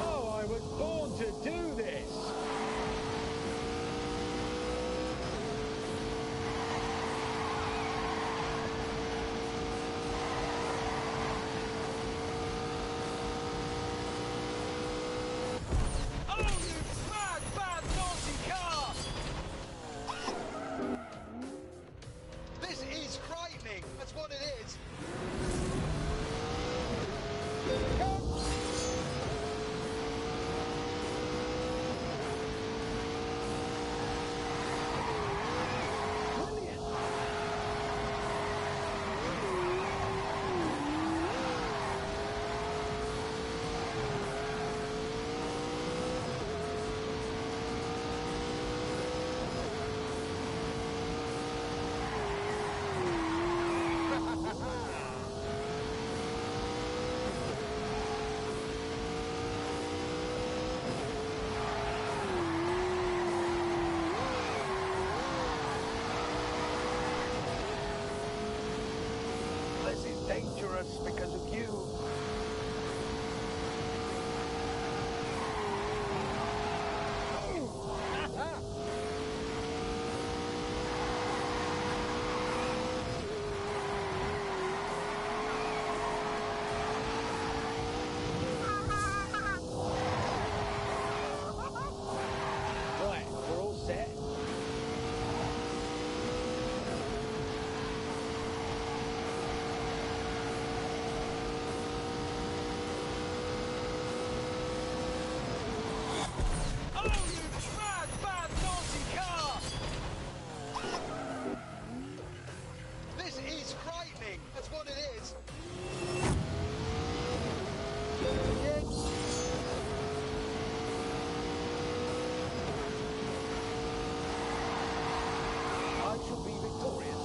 Oh, I was born to do this. Oh, you bad, bad, naughty car! This is frightening. That's what it is. This is dangerous because of you. Right, we're all set. Oh, you bad, bad, naughty car! This is frightening. That's what it is. I shall be victorious.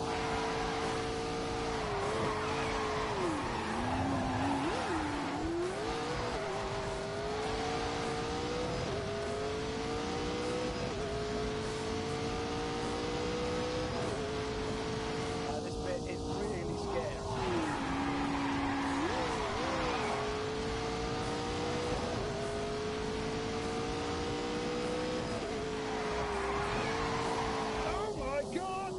This bit is really scary. Oh my God!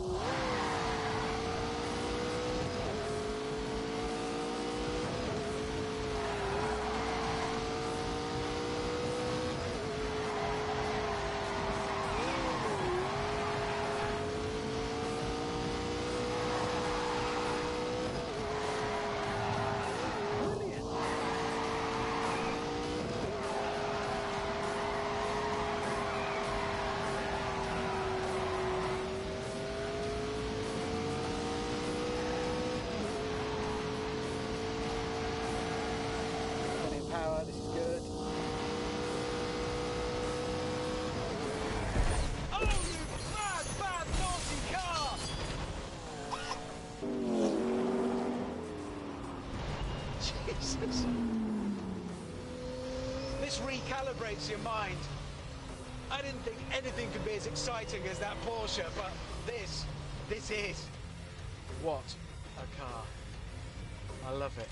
Plenty of power. This is good. Oh, you bad, bad, naughty car! Jesus. This recalibrates your mind. I didn't think anything could be as exciting as that Porsche, but this is. What a car. I love it.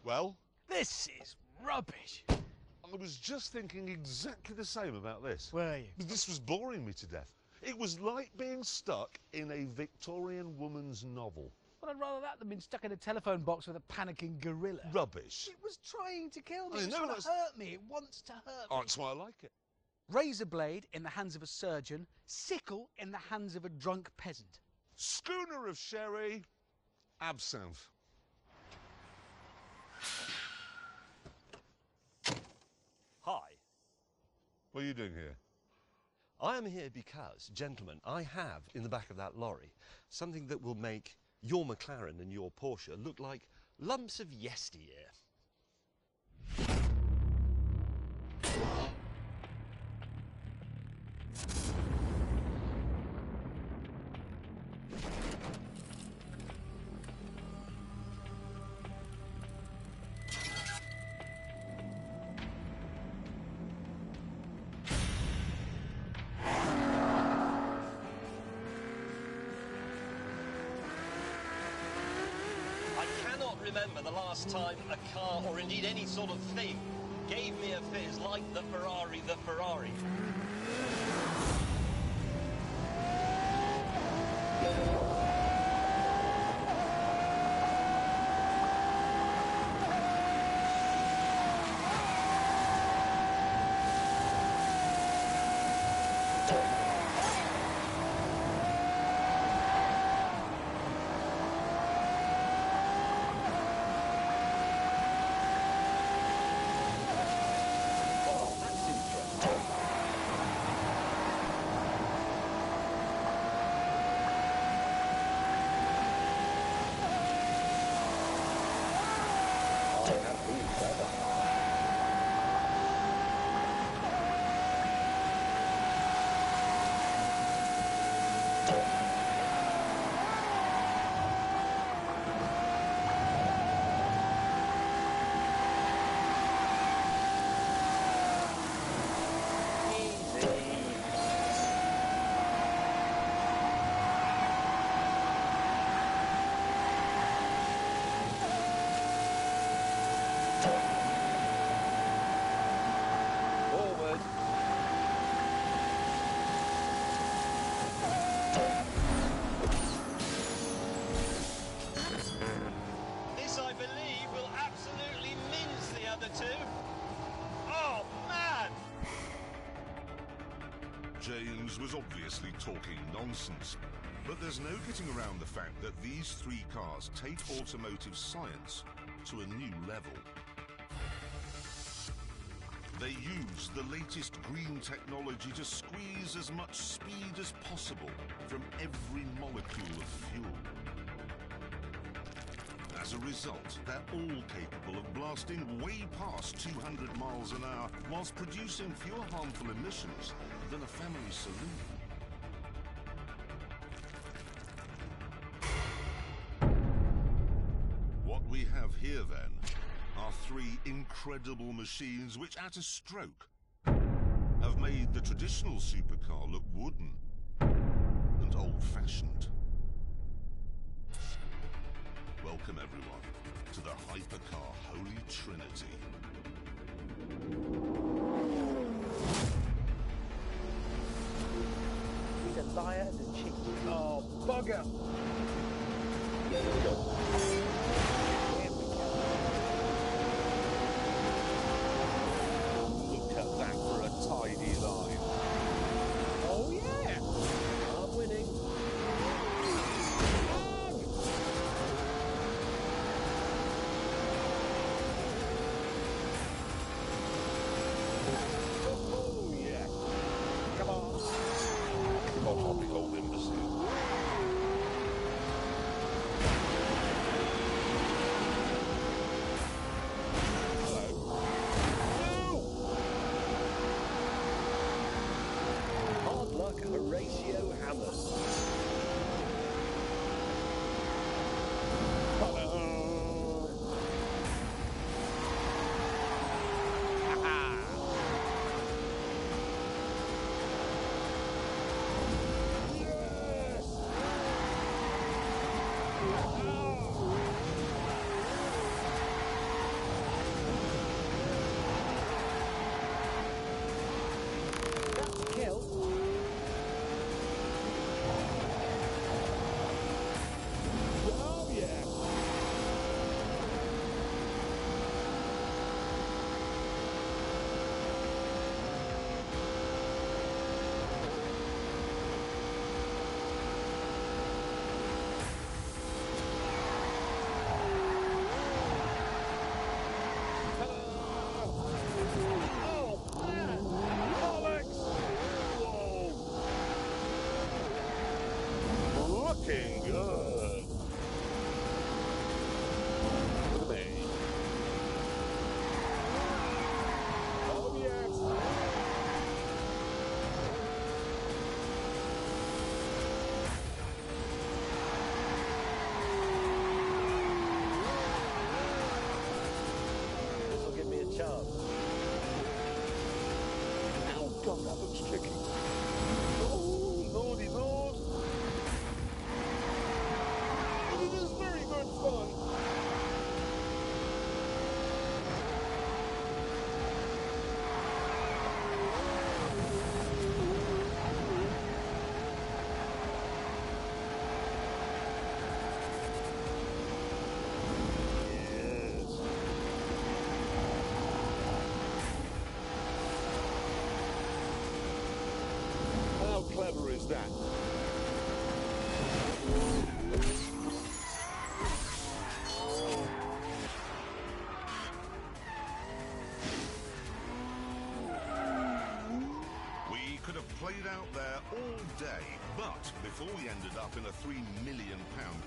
Well, This is rubbish. I was just thinking exactly the same about this. Were you? This was boring me to death. It was like being stuck in a Victorian woman's novel. Well, I'd rather that than being stuck in a telephone box with a panicking gorilla. Rubbish. It was trying to kill me. I It was know, trying that's- to hurt me. It wants to hurt me. Oh, that's why I like it. Razor blade in the hands of a surgeon, sickle in the hands of a drunk peasant. Schooner of sherry, absinthe. Hi. What are you doing here? I am here because, gentlemen, I have in the back of that lorry something that will make your McLaren and your Porsche look like lumps of yesteryear. Remember the last time a car, or indeed any sort of thing, gave me a fizz like the Ferrari. James was obviously talking nonsense, but there's no getting around the fact that these three cars take automotive science to a new level. They use the latest green technology to squeeze as much speed as possible from every molecule of fuel. As a result, they're all capable of blasting way past 200 miles an hour whilst producing fewer harmful emissions than a family saloon. What we have here, then, are three incredible machines which, at a stroke, have made the traditional supercar look wooden and old-fashioned. Welcome, everyone, to the Hypercar Holy Trinity. He's a liar and a cheat. Oh, bugger! Here we go. Look at that for a tidy line. Oh, yeah! I'm winning. Oh, yeah. Come on. Come on, hoppy old imbecile. Hard luck, Horatio Hammond. That's a kill. Oh, yeah. That looks tricky. Oh, lordy lord. But it is very good fun. How clever is that? We could have played out there all day, but before we ended up in a £3 million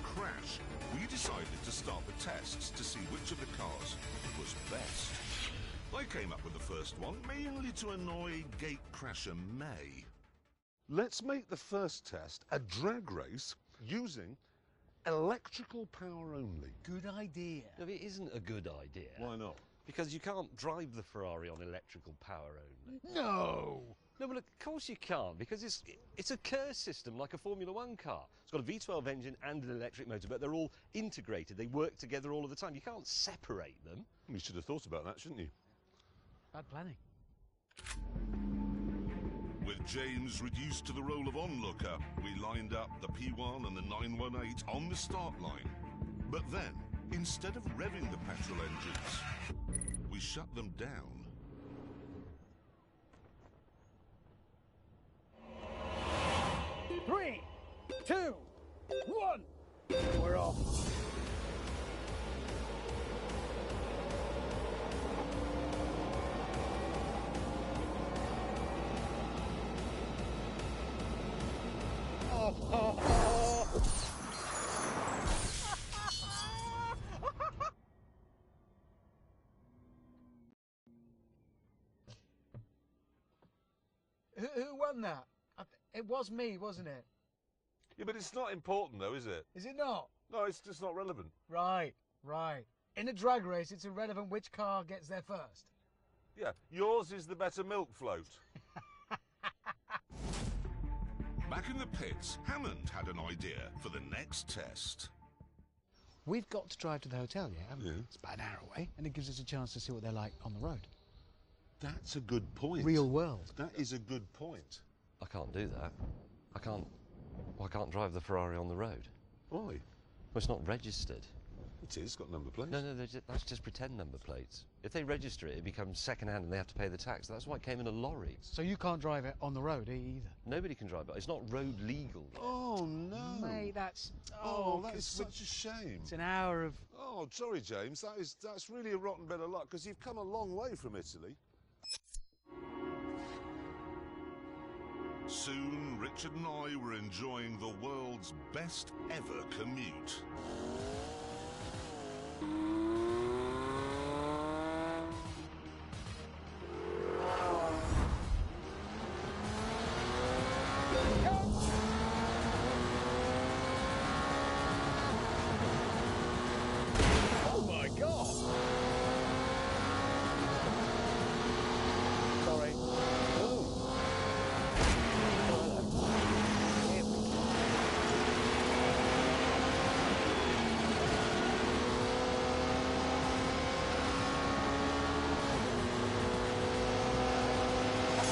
crash, we decided to start the tests to see which of the cars was best. I came up with the first one, mainly to annoy gatecrasher May. Let's make the first test a drag race using electrical power only. Good idea. No, it isn't a good idea. Why not? Because you can't drive the Ferrari on electrical power only. No! No, but look, of course you can't, because it's a Kerr system like a Formula One car. It's got a V12 engine and an electric motor, but they're all integrated. They work together all of the time. You can't separate them. You should have thought about that, shouldn't you? Bad planning. With James reduced to the role of onlooker, we lined up the P1 and the 918 on the start line. But then, instead of revving the petrol engines, we shut them down. Three, two, one. We're off. Who won that? It was me, wasn't it? Yeah, but it's not important though, is it? Is it not? No, it's just not relevant. Right, right. In a drag race, it's irrelevant which car gets there first. Yeah, yours is the better milk float. Back in the pits, Hammond had an idea for the next test. We've got to drive to the hotel, yeah? haven't we? Yeah. It's about an hour away, and it gives us a chance to see what they're like on the road. That's a good point. Real world. That is a good point. I can't do that. I can't drive the Ferrari on the road. Why? Well, it's not registered. It is, got number plates. No, that's just pretend number plates. If they register it, it becomes second-hand and they have to pay the tax. That's why it came in a lorry. So you can't drive it on the road either? Nobody can drive it. It's not road legal yet. Oh, no. Mate, that's... Oh, that is such a shame. It's an hour of... Oh, sorry, James. That's really a rotten bit of luck, because you've come a long way from Italy. Soon, Richard and I were enjoying the world's best ever commute. Oh my God! Sorry.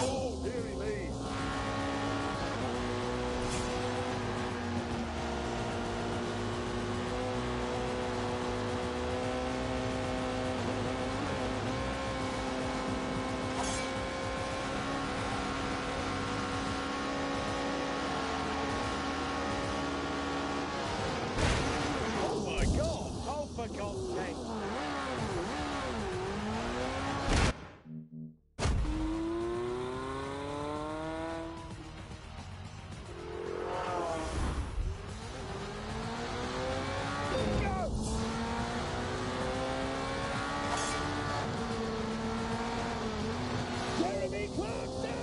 Oh, dearie me. Oh my God! Oh, for God's sake! Jeremy Clarkson!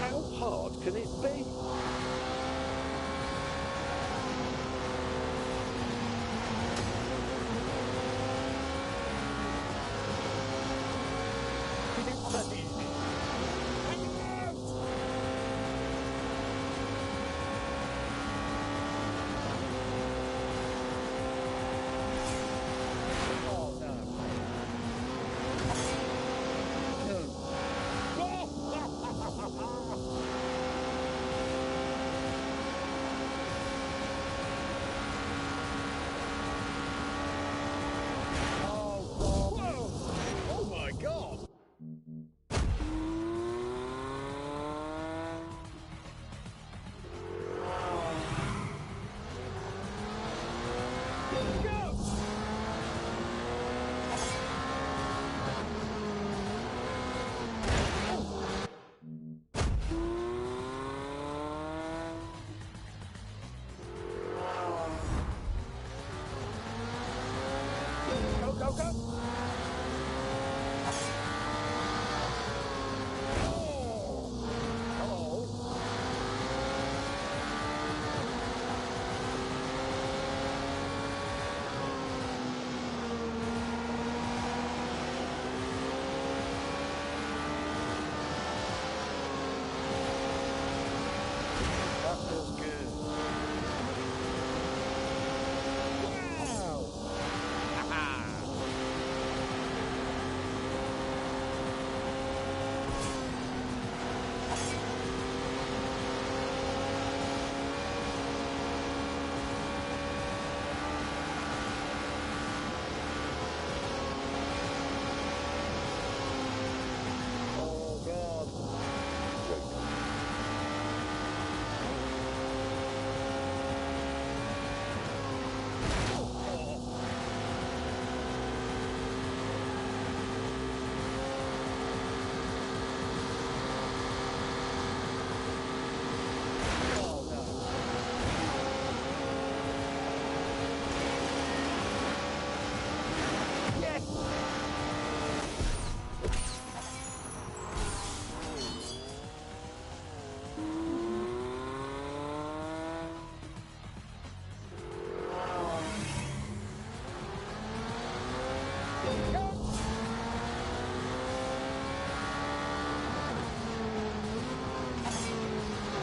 How hard can it be? Joker? That feels good. Oh, God.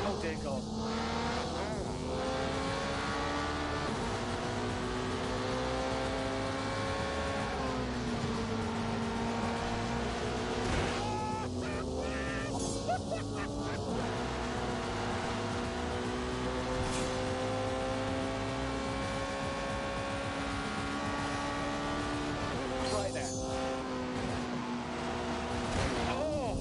Oh, dear God. Right there. Oh!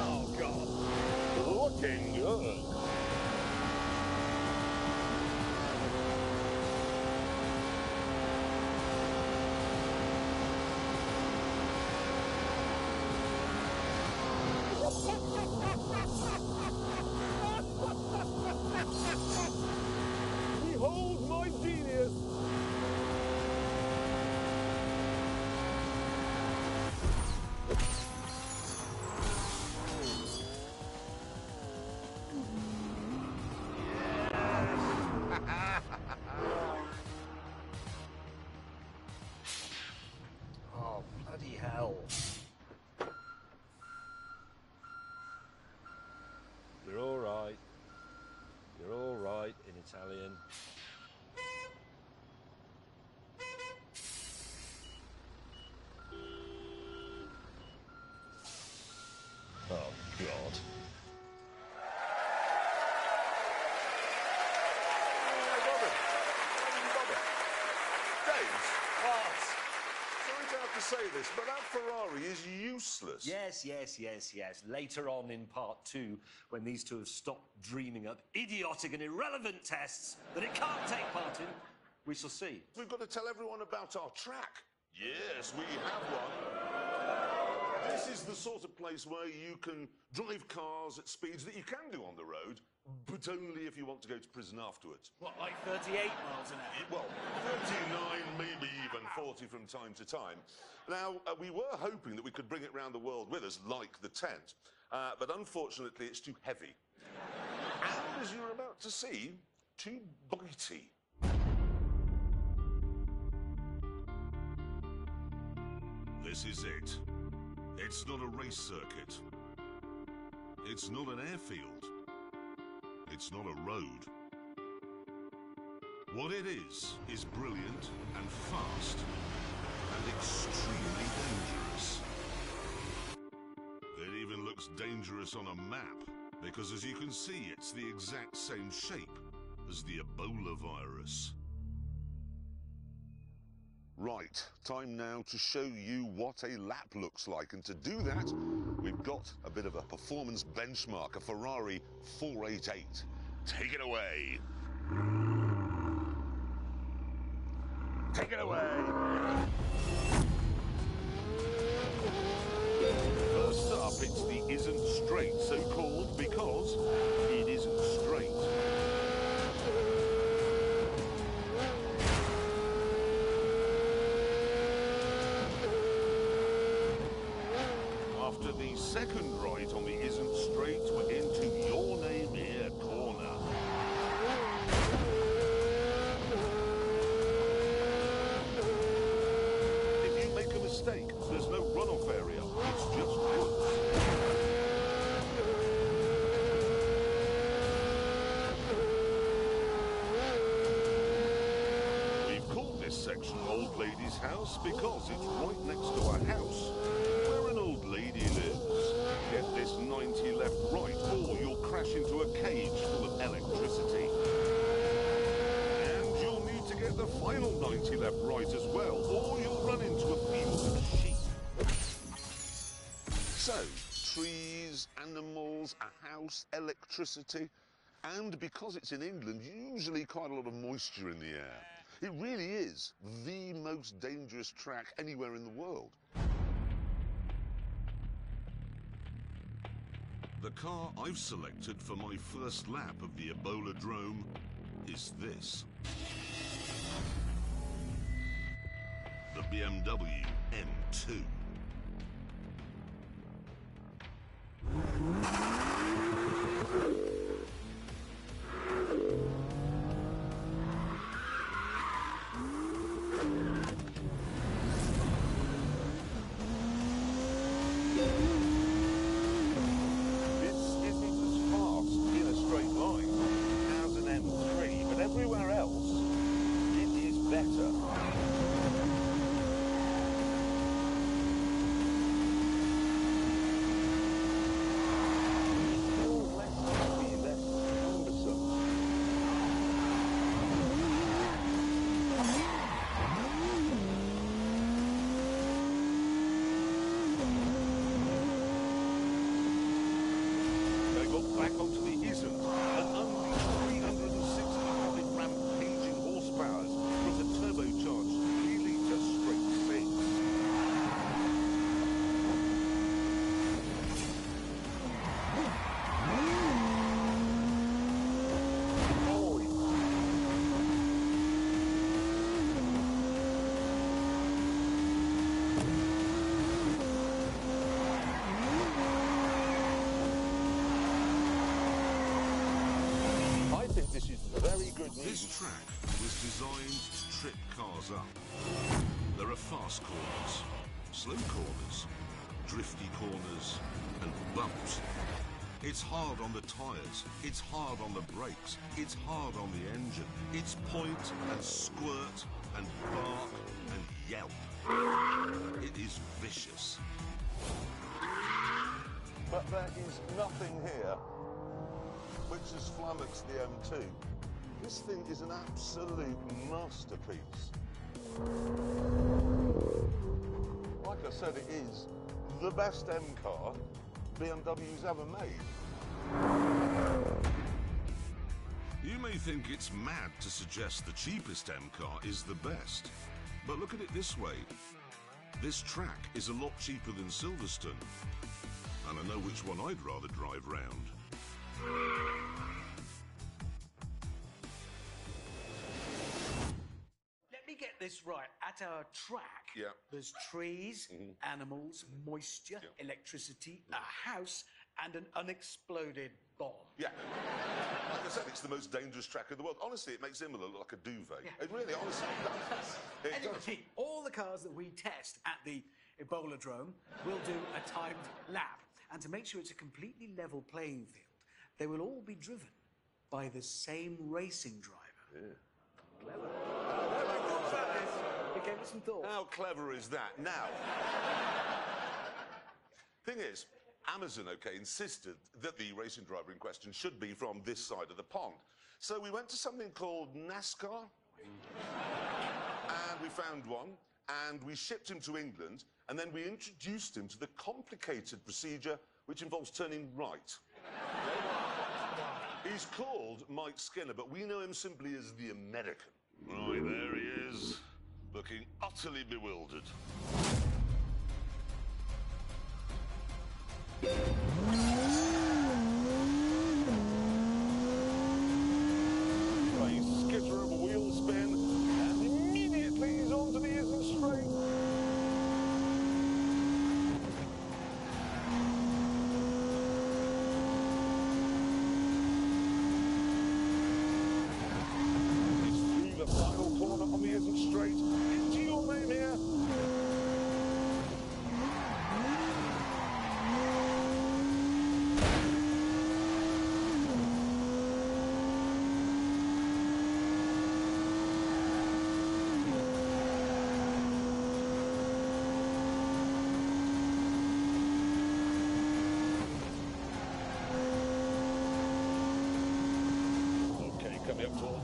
Oh, God. Looking good. Behold my genius! Oh, bloody hell. You're all right. You're all right in Italian. Oh, God. James, sorry to have to say this, but that Ferrari is useless. Yes. Later on in part 2, when these two have stopped dreaming up idiotic and irrelevant tests that it can't take part in, we shall see. We've got to tell everyone about our track. Yes, we have one. This is the sort of place where you can drive cars at speeds that you can do on the road, but only if you want to go to prison afterwards. What, like 38 miles an hour? Well, 39, maybe even 40 from time to time. Now, we were hoping that we could bring it round the world with us, like the tent, but unfortunately it's too heavy. And as you're about to see, too bitey. This is it. It's not a race circuit. It's not an airfield. It's not a road. What it is brilliant and fast and extremely dangerous. It even looks dangerous on a map, because as you can see, it's the exact same shape as the Ebola virus. Right, time now to show you what a lap looks like, and to do that, we've got a bit of a performance benchmark, a Ferrari 488. Take it away. Take it away. second right on the Isn't Straight, we're into Your Name Here corner. If you make a mistake, there's no runoff area. It's just woods. We've called this section Old Lady's House because it's right next to a house where an old lady lives. Get this 90 left right, or you'll crash into a cage full of electricity. And you'll need to get the final 90 left right as well, or you'll run into a field of sheep. So, trees, animals, a house, electricity, and because it's in England, usually quite a lot of moisture in the air. It really is the most dangerous track anywhere in the world. The car I've selected for my first lap of the Ebola-drome is this. The BMW M2. Everywhere else, it is better. They got back onto the Isn't and unleashed 365 rampaging horsepowers from the turbocharged 3-litre straight six. I think this is very good news. This track was designed to trip cars up. There are fast corners, slow corners, drifty corners, and bumps. It's hard on the tyres, it's hard on the brakes, it's hard on the engine. It's point and squirt and bark and yelp. It is vicious. But there is nothing here which has flummoxed the M2. This thing is an absolute masterpiece. Like I said, it is the best M car BMW's ever made. You may think it's mad to suggest the cheapest M car is the best, but look at it this way. This track is a lot cheaper than Silverstone, and I know which one I'd rather drive round. Let me get this right. At our track, there's trees, animals, moisture, electricity, a house, and an unexploded bomb. Yeah. Like I said, it's the most dangerous track in the world. Honestly, it makes Imola look like a duvet. Yeah. It really, honestly, does. It Anyway, does. all the cars that we test at the Ebola-drome will do a timed lap. And to make sure it's a completely level playing field, they will all be driven by the same racing driver. Yeah. Clever. It gave it some thought. How clever is that? Now, thing is, Amazon, insisted that the racing driver in question should be from this side of the pond. So we went to something called NASCAR, and we found one, and we shipped him to England, and then we introduced him to the complicated procedure which involves turning right. He's called Mike Skinner, but we know him simply as the American. Right, there he is, looking utterly bewildered. Right, he skips over a wheel spin, and immediately he's onto the Isn't Straight.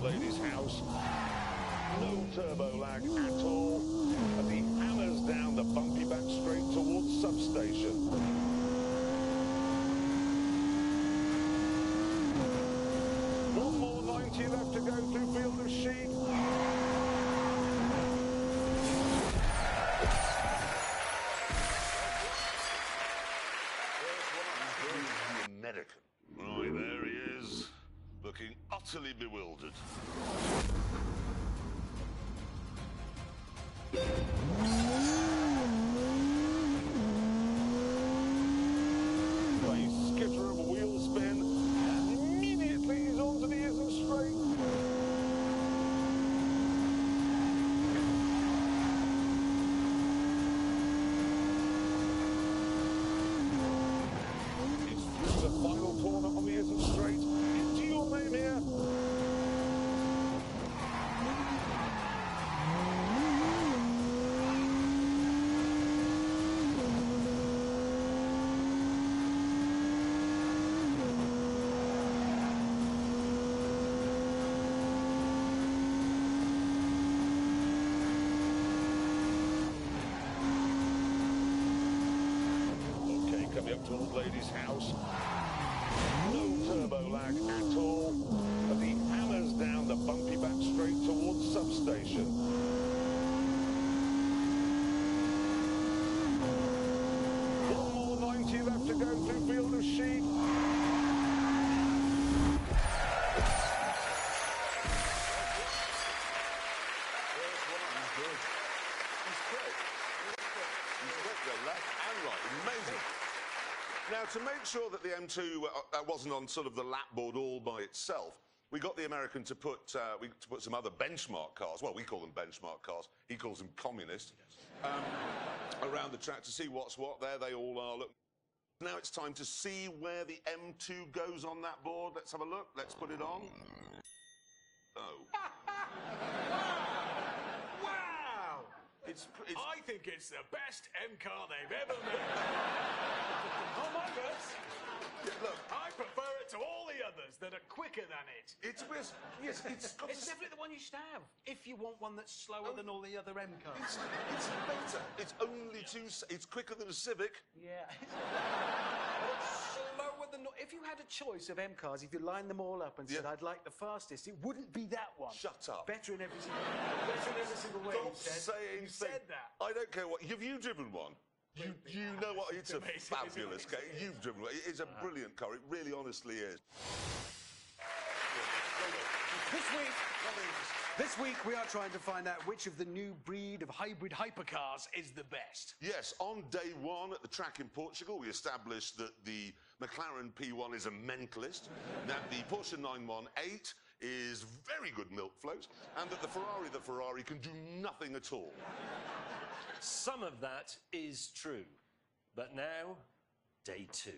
ladies' house. No turbo lag at all as he hammers down the bumpy back straight towards substation. One more 90 left to go through field of sheep. The American. Right, there he is, looking utterly bewildered. A skitter of a wheel spin, and immediately he's onto the isn't straight. It's through the final corner on the isn't straight. Into your name here. Okay, coming up to Old Lady's house. No turbo lag at all as he hammers down the bumpy back straight towards substation. One more 90 left to go through field of sheep. Left and right, amazing. Now, to make sure that the M2 wasn't on sort of the lapboard all by itself, we got the American to put some other benchmark cars. Well, we call them benchmark cars. He calls them communist. Around the track to see what's what. There they all are. Look. Now it's time to see where the M2 goes on that board. Let's have a look. Let's put it on. Oh. Wow! It's I think it's the best M car they've ever made. Oh my goodness! Look, I prefer it to all the others that are quicker than it. it's got It's definitely the one you should have if you want one that's slower than all the other M cars. it's better. It's only it's quicker than a Civic. Yeah. But it's slower than... If you had a choice of M cars, if you lined them all up and said, Yeah. I'd like the fastest, it wouldn't be that one. Shut up. Better in every single way. Don't you said. say You anything. said that. I don't care what. Have you driven one? You know what? It's a amazing, fabulous it's car. You've driven one. It's a brilliant car. It really, honestly is. This week we are trying to find out which of the new breed of hybrid hypercars is the best. Yes, on day one at the track in Portugal, we established that the McLaren P1 is a mentalist, that the Porsche 918 is very good milk float, and that the Ferrari can do nothing at all. Some of that is true. But now, day 2.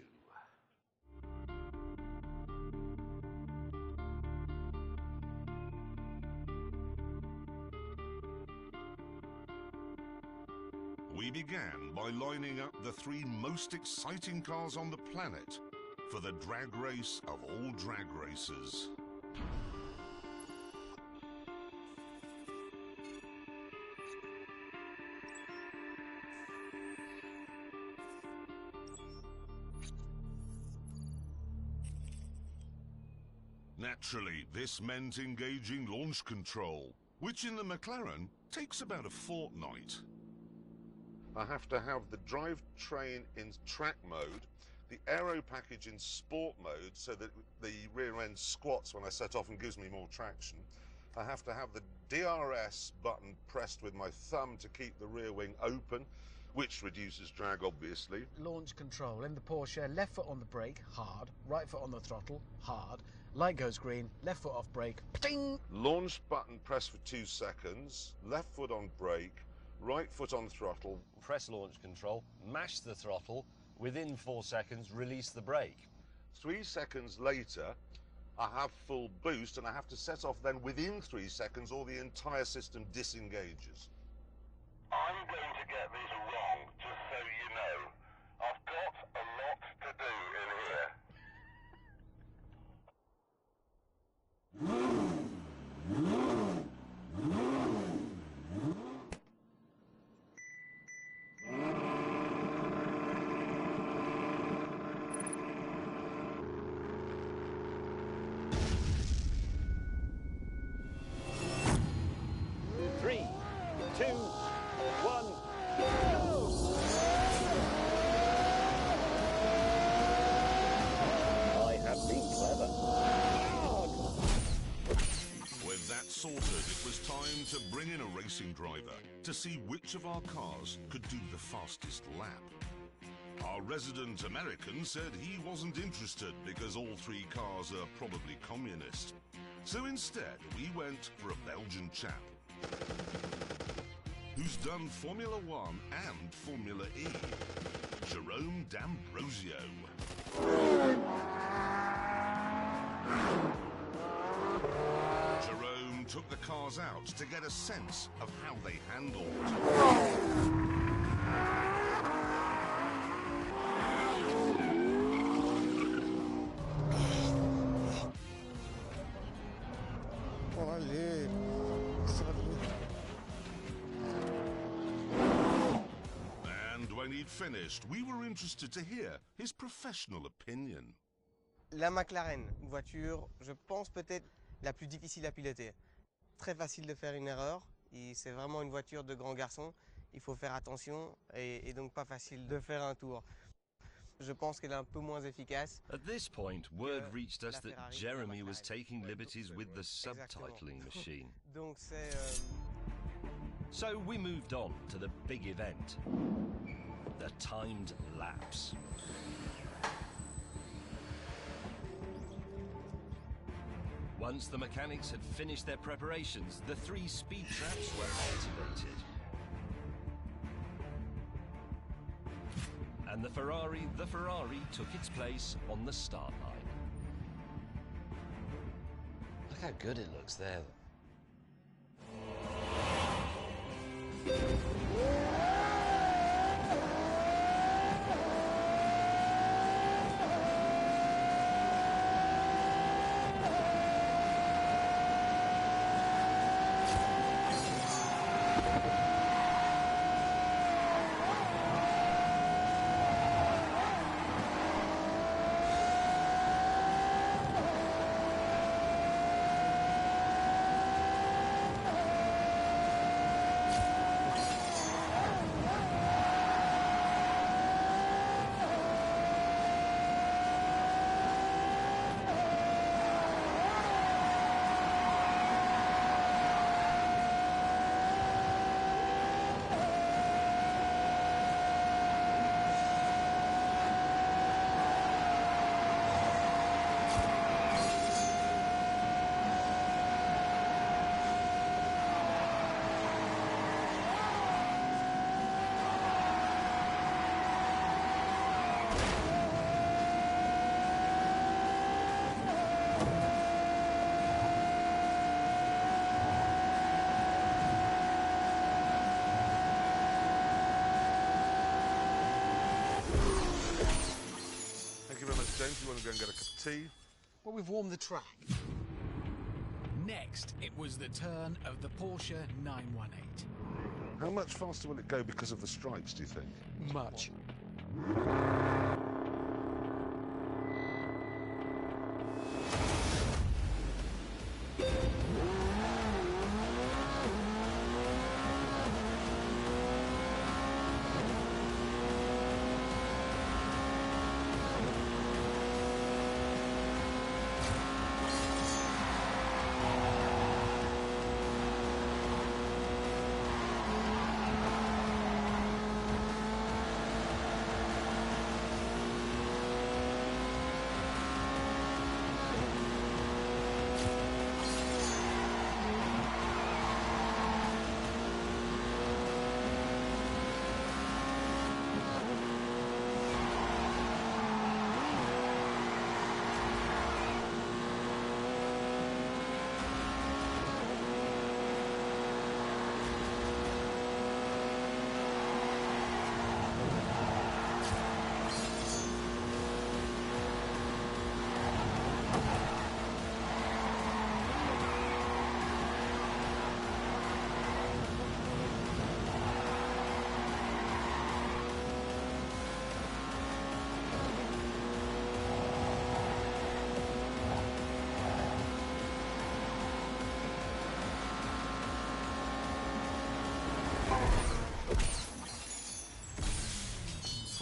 We began by lining up the 3 most exciting cars on the planet for the drag race of all drag races. Naturally, this meant engaging launch control, which in the McLaren takes about a fortnight. I have to have the drivetrain in track mode, the aero package in sport mode so that the rear end squats when I set off and gives me more traction. I have to have the DRS button pressed with my thumb to keep the rear wing open, which reduces drag, obviously. Launch control in the Porsche, left foot on the brake, hard, right foot on the throttle, hard, light goes green, left foot off brake, ding! Launch button pressed for 2 seconds, left foot on brake, right foot on throttle. Press launch control, mash the throttle, within 4 seconds, release the brake. 3 seconds later, I have full boost, and I have to set off then within 3 seconds or the entire system disengages. I'm going to get this wrong, just so you know. I've got a lot to do in here. 2, 1, go! I have been clever. With that sorted, it was time to bring in a racing driver to see which of our cars could do the fastest lap. Our resident American said he wasn't interested because all 3 cars are probably communist. So instead, we went for a Belgian chap who's done Formula 1 and Formula E, Jerome D'Ambrosio. Jerome took the cars out to get a sense of how they handled. And when he'd finished, we were interested to hear his professional opinion. La McLaren, voiture, je pense peut-être la plus difficile à piloter. Très facile de faire une erreur, c'est vraiment une voiture de grand garçon. Il faut faire attention et donc pas facile de faire un tour. Je pense qu'elle est un peu moins efficace. At this point, word reached us that Jeremy was taking liberties with the subtitling machine. Donc c'est... So we moved on to the big event, the timed laps. Once the mechanics had finished their preparations, the 3 speed traps were activated. And the Ferrari took its place on the start line. Look how good it looks there. James, you want to go and get a cup of tea? Well, we've warmed the track. Next, it was the turn of the Porsche 918. How much faster will it go because of the stripes, do you think? Much.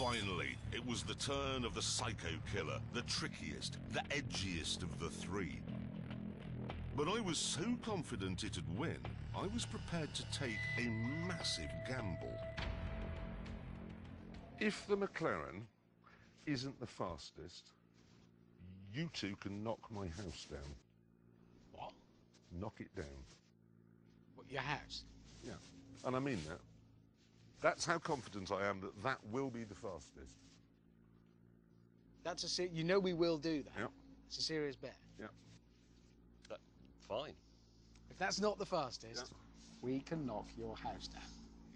Finally, it was the turn of the psycho killer, the trickiest, the edgiest of the three. But I was so confident it'd win, I was prepared to take a massive gamble. If the McLaren isn't the fastest, you two can knock my house down. What? Knock it down. What, your house? Yeah, and I mean that. That's how confident I am that that will be the fastest. That's a you know we will do that. Yep. It's a serious bet. Yeah. Fine. If that's not the fastest, we can knock your house down.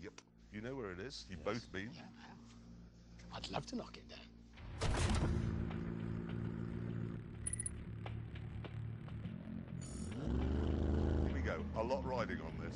Yep. You know where it is. You've both been. Yeah, I'd love to knock it down. Here we go. A lot riding on this.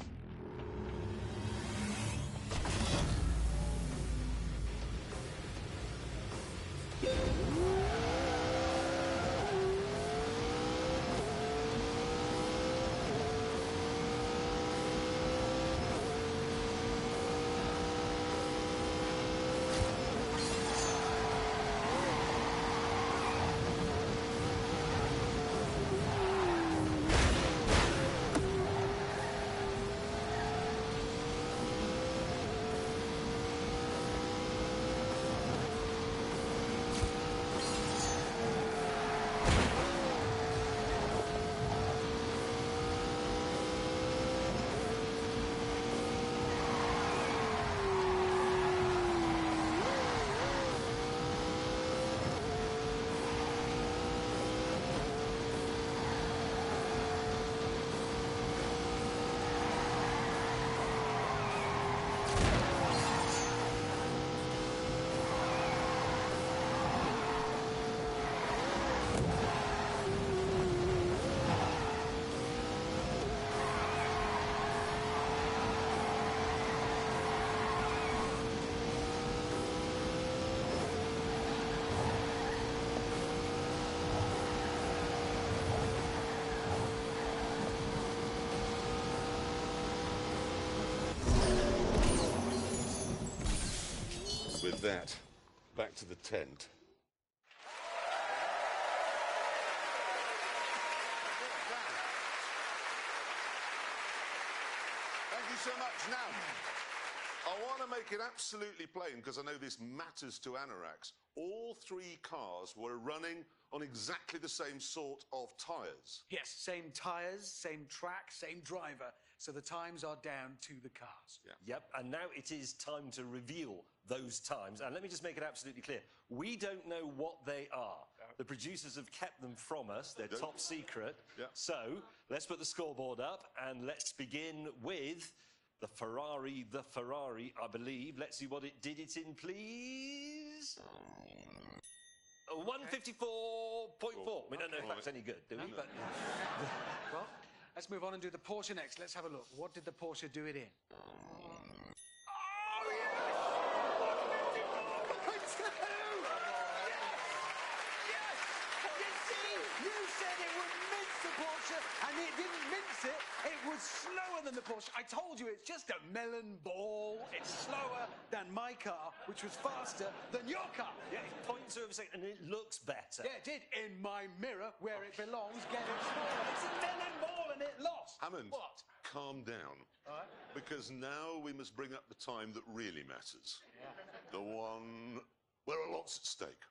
With that, back to the tent. Thank you so much. Now, I want to make it absolutely plain, because I know this matters to Anorax. All three cars were running on exactly the same sort of tyres. Yes, same tyres, same track, same driver. So the times are down to the cars. Yeah. Yep, and now it is time to reveal those times. And let me just make it absolutely clear. We don't know what they are. The producers have kept them from us. They're top secret. Yeah. So let's put the scoreboard up and let's begin with the Ferrari, I believe. Let's see what it did it in, please. 154.4. We don't know if that's any good, do we? But Well, let's move on and do the Porsche next. Let's have a look. What did the Porsche do it in? And it didn't mince it, it was slower than the Porsche. I told you, it's just a melon ball. It's slower than my car, which was faster than your car. yeah, it's 0.2 of a second, and it looks better. Yeah, it did. In my mirror, where it belongs, get it smaller. It's a melon ball and it lost. Hammond, What? calm down. All right. Because now we must bring up the time that really matters. Yeah. The one where a lot's at stake.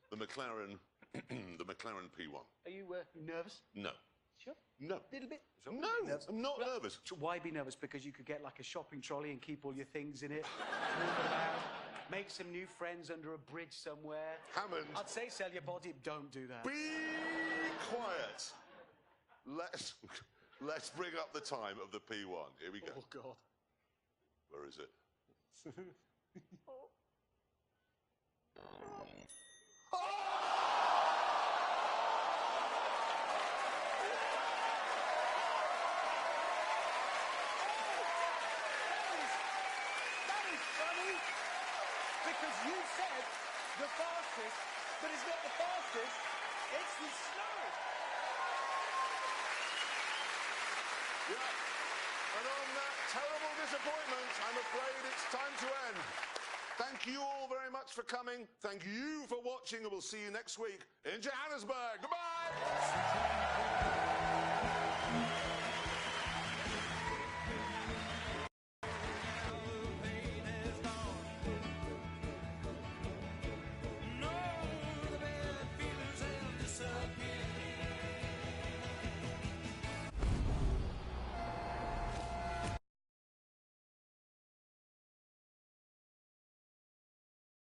The McLaren, the McLaren P1. Are you nervous? No. Sure. No. A little bit? No, I'm not nervous. Why be nervous? Because you could get like a shopping trolley and keep all your things in it. Move it around. Make some new friends under a bridge somewhere. Hammond. I'd say sell your body. Don't do that. Be quiet. Let's bring up the time of the P1. Here we go. Oh, God. Where is it? That is funny. Because you said the fastest, but it's not the fastest. It's the slowest. Yeah. And on that terrible disappointment, I'm afraid it's time to end. Thank you all very much for coming. Thank you for watching, and we'll see you next week in Johannesburg. Goodbye.